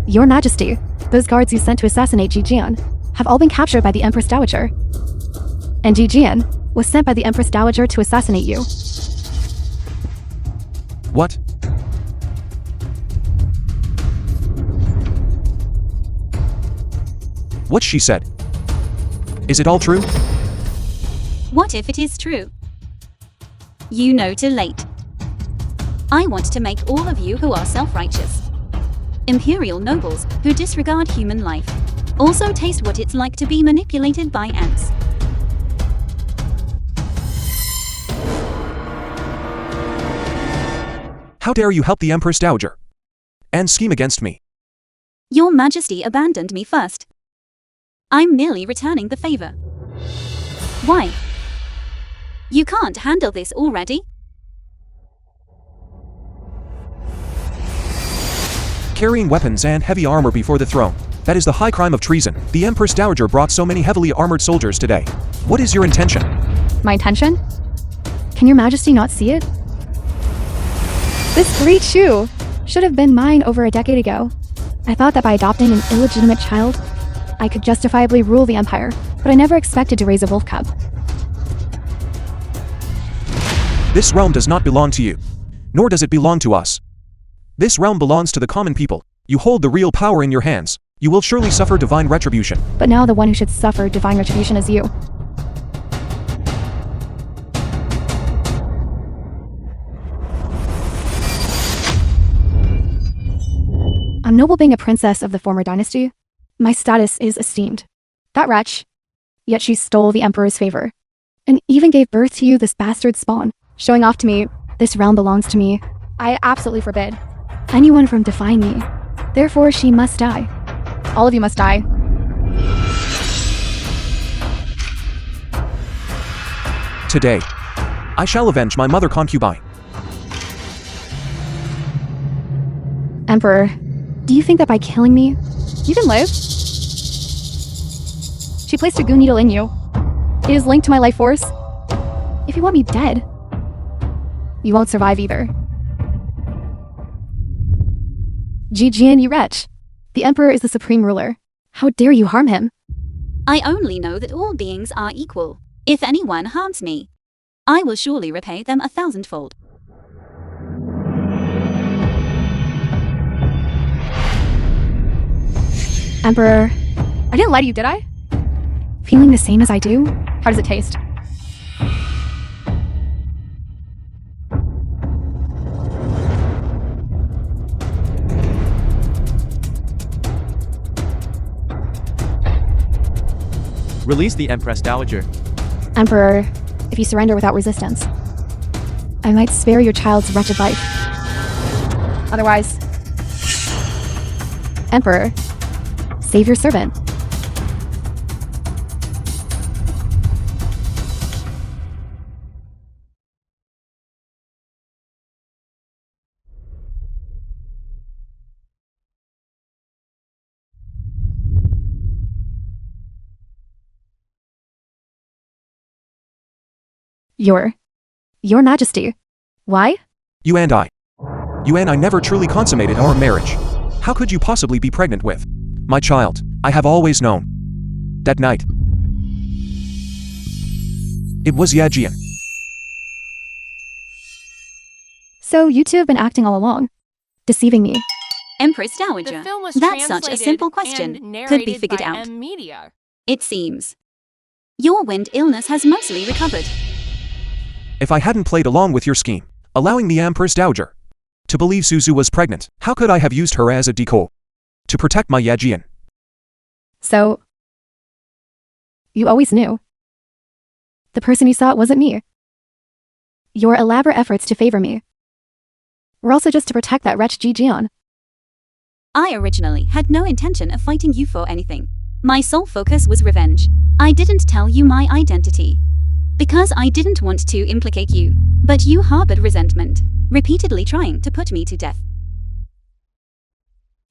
Your Majesty, those guards you sent to assassinate Ji Jian have all been captured by the Empress Dowager. And Ji Jian was sent by the Empress Dowager to assassinate you.
What? What she said? Is it all true?
What if it is true? You know too late. I want to make all of you who are self-righteous Imperial nobles who disregard human life Also taste what it's like to be manipulated by ants.
How dare you help the Empress Dowager and scheme against me?
Your Majesty abandoned me first. I'm merely returning the favor. Why? You can't handle this already?
Carrying weapons and heavy armor before the throne. That is the high crime of treason. The Empress Dowager brought so many heavily armored soldiers today. What is your intention?
My intention? Can your Majesty not see it? This great shoe should have been mine over a decade ago. I thought that by adopting an illegitimate child, I could justifiably rule the empire, but I never expected to raise a wolf cub.
This realm does not belong to you, nor does it belong to us. This realm belongs to the common people. You hold the real power in your hands. You will surely suffer divine retribution.
But now the one who should suffer divine retribution is you. I'm noble being a princess of the former dynasty. My status is esteemed. That wretch. Yet she stole the emperor's favor. And even gave birth to you, this bastard spawn. Showing off to me, this realm belongs to me. I absolutely forbid anyone from defying me. Therefore, she must die. All of you must die.
Today, I shall avenge my mother concubine.
Emperor, do you think that by killing me, you can live? She placed a goo needle in you. It is linked to my life force. If you want me dead, you won't survive either. Jijian, you wretch. The Emperor is the supreme ruler. How dare you harm him?
I only know that all beings are equal. If anyone harms me, I will surely repay them 1,000-fold.
Emperor, I didn't lie to you, did I? Feeling the same as I do? How does it taste?
Release the Empress Dowager.
Emperor, if you surrender without resistance, I might spare your child's wretched life. Otherwise, Emperor, save your servant. Your Majesty. Why?
You and I never truly consummated our marriage. How could you possibly be pregnant with my child? I have always known. That night, it was Yajian.
So you two have been acting all along, deceiving me.
Empress Dowager,
The film was
that's such a
translated
simple
and
question. Could be
narrated
figured
by
out.
Media.
It seems. Your wind illness has mostly recovered.
If I hadn't played along with your scheme, allowing the Empress Dowager to believe Suzu was pregnant, how could I have used her as a decoy to protect my Yajian?
So, you always knew. The person you sought wasn't me. Your elaborate efforts to favor me were also just to protect that wretch Jijian.
I originally had no intention of fighting you for anything. My sole focus was revenge. I didn't tell you my identity because I didn't want to implicate you, but you harbored resentment, repeatedly trying to put me to death.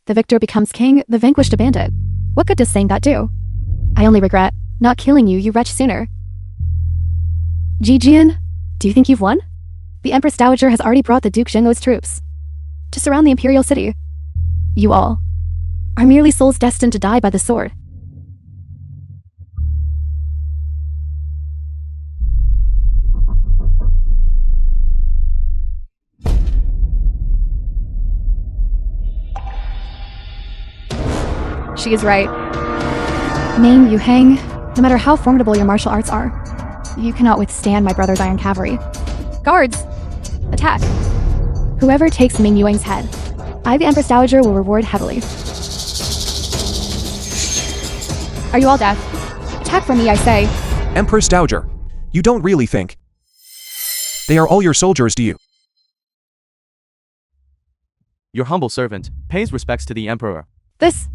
The victor becomes king, the vanquished a bandit. What good does saying that do? I only regret not killing you, you wretch, sooner. Jijian, do you think you've won? The Empress Dowager has already brought the Duke Jingo's troops to surround the imperial city. You all are merely souls destined to die by the sword. She is right. Mame, you hang. No matter how formidable your martial arts are, you cannot withstand my brother's iron cavalry. Guards! Attack! Whoever takes Ming Yuang's head, I, the Empress Dowager, will reward heavily. Are you all deaf? Attack for me, I say.
Empress Dowager, you don't really think they are all your soldiers, do you?
Your humble servant pays respects to the emperor.
This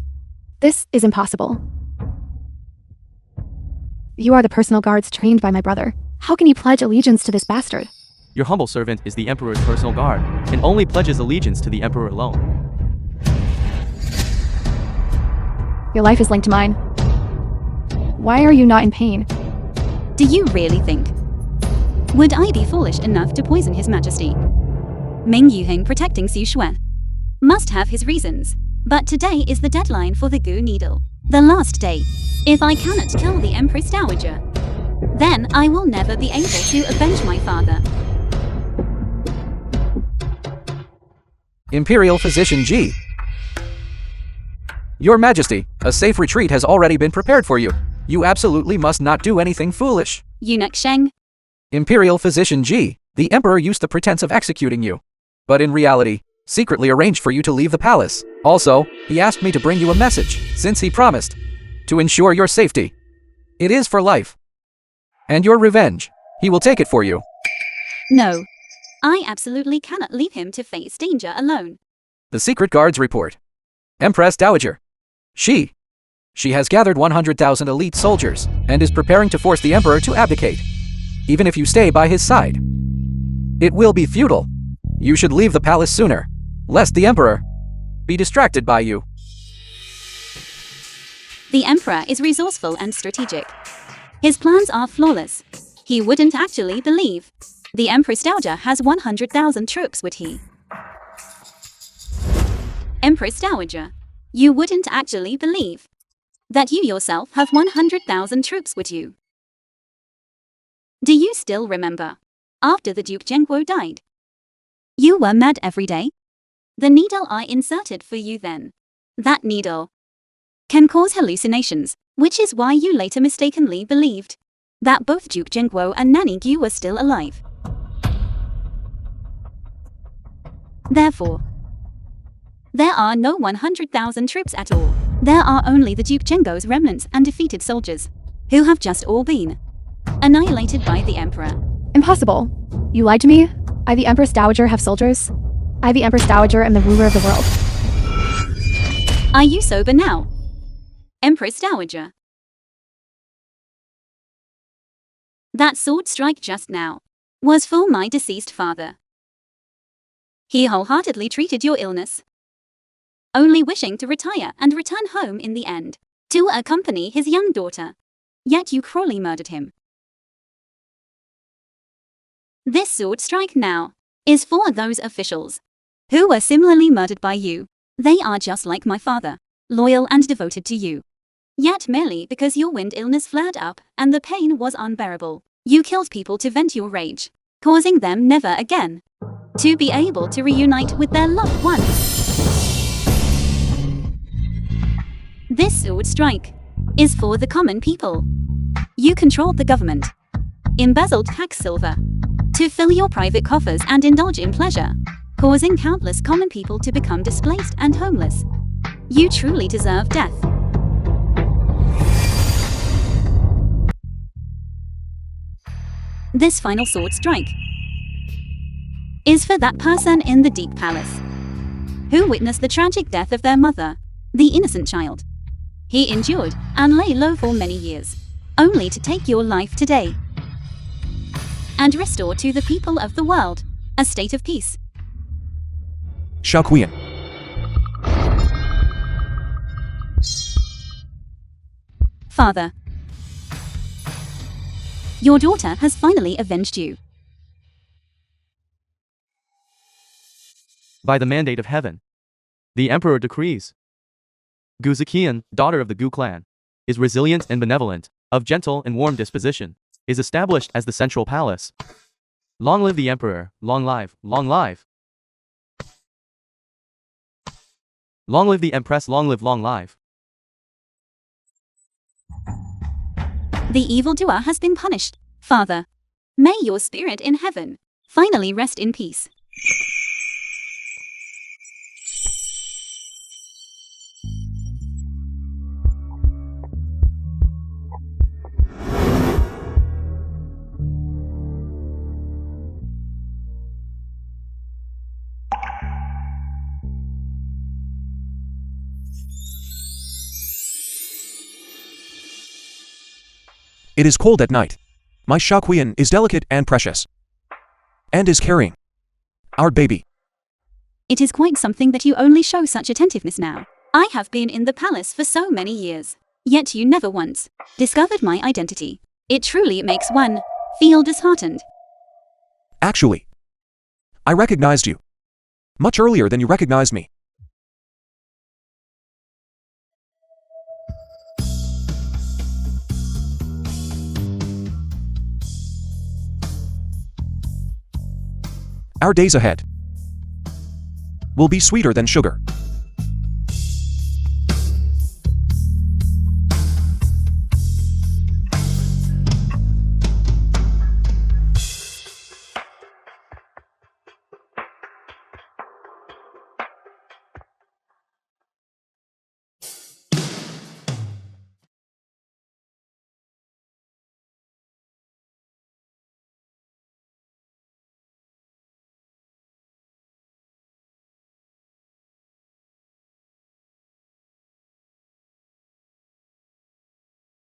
is impossible. You are the personal guards trained by my brother. How can you pledge allegiance to this bastard?
Your humble servant is the emperor's personal guard, and only pledges allegiance to the emperor alone.
Your life is linked to mine. Why are you not in pain?
Do you really think? Would I be foolish enough to poison His Majesty? Ming Yuheng protecting Xu Shui must have his reasons, but today is the deadline for the Gu Needle. The last day. If I cannot kill the Empress Dowager, then I will never be able to avenge my father.
Imperial Physician G. Your Majesty, a safe retreat has already been prepared for you. You absolutely must not do anything foolish.
Eunuch Sheng.
Imperial Physician G. The Emperor used the pretense of executing you, but in reality, secretly arranged for you to leave the palace. Also, he asked me to bring you a message, since he promised to ensure your safety. It is for life. And your revenge. He will take it for you.
No. I absolutely cannot leave him to face danger alone.
The Secret Guards report. Empress Dowager. She has gathered 100,000 elite soldiers, and is preparing to force the Emperor to abdicate. Even if you stay by his side, it will be futile. You should leave the palace sooner, lest the Emperor be distracted by you.
The Emperor is resourceful and strategic. His plans are flawless. He wouldn't actually believe the Empress Dowager has 100,000 troops, would he? Empress Dowager, you wouldn't actually believe that you yourself have 100,000 troops, would you? Do you still remember, after the Duke Zhengguo died, you were mad every day? The needle I inserted for you then, that needle can cause hallucinations, which is why you later mistakenly believed that both Duke Zhengguo and Nanny Gu were still alive. Therefore, there are no 100,000 troops at all. There are only the Duke Zhengguo's remnants and defeated soldiers, who have just all been annihilated by the Emperor.
Impossible. You lied to me. I, the Empress Dowager, have soldiers. I, the Empress Dowager, am the ruler of the world.
Are you sober now, Empress Dowager? That sword strike just now was for my deceased father. He wholeheartedly treated your illness, only wishing to retire and return home in the end, to accompany his young daughter. Yet you cruelly murdered him. This sword strike now is for those officials who were similarly murdered by you. They are just like my father, loyal and devoted to you. Yet merely because your wind illness flared up and the pain was unbearable, you killed people to vent your rage, causing them never again to be able to reunite with their loved ones. This sword strike is for the common people. You controlled the government, embezzled tax silver to fill your private coffers and indulge in pleasure, causing countless common people to become displaced and homeless. You truly deserve death. This final sword strike is for that person in the Deep Palace who witnessed the tragic death of their mother, the innocent child. He endured and lay low for many years, only to take your life today and restore to the people of the world a state of peace.
Xiaoqian.
Father, your daughter has finally avenged you.
By the mandate of heaven, the Emperor decrees. Gu Ziqian, daughter of the Gu clan, is resilient and benevolent, of gentle and warm disposition, is established as the central palace. Long live the Emperor, long live, long live. Long live the Empress, long live, long live.
The evildoer has been punished. Father, may your spirit in heaven finally rest in peace.
It is cold at night. My Shaoqian is delicate and precious. And is carrying our baby.
It is quite something that you only show such attentiveness now. I have been in the palace for so many years, yet you never once discovered my identity. It truly makes one feel disheartened.
Actually, I recognized you much earlier than you recognized me. Our days ahead will be sweeter than sugar.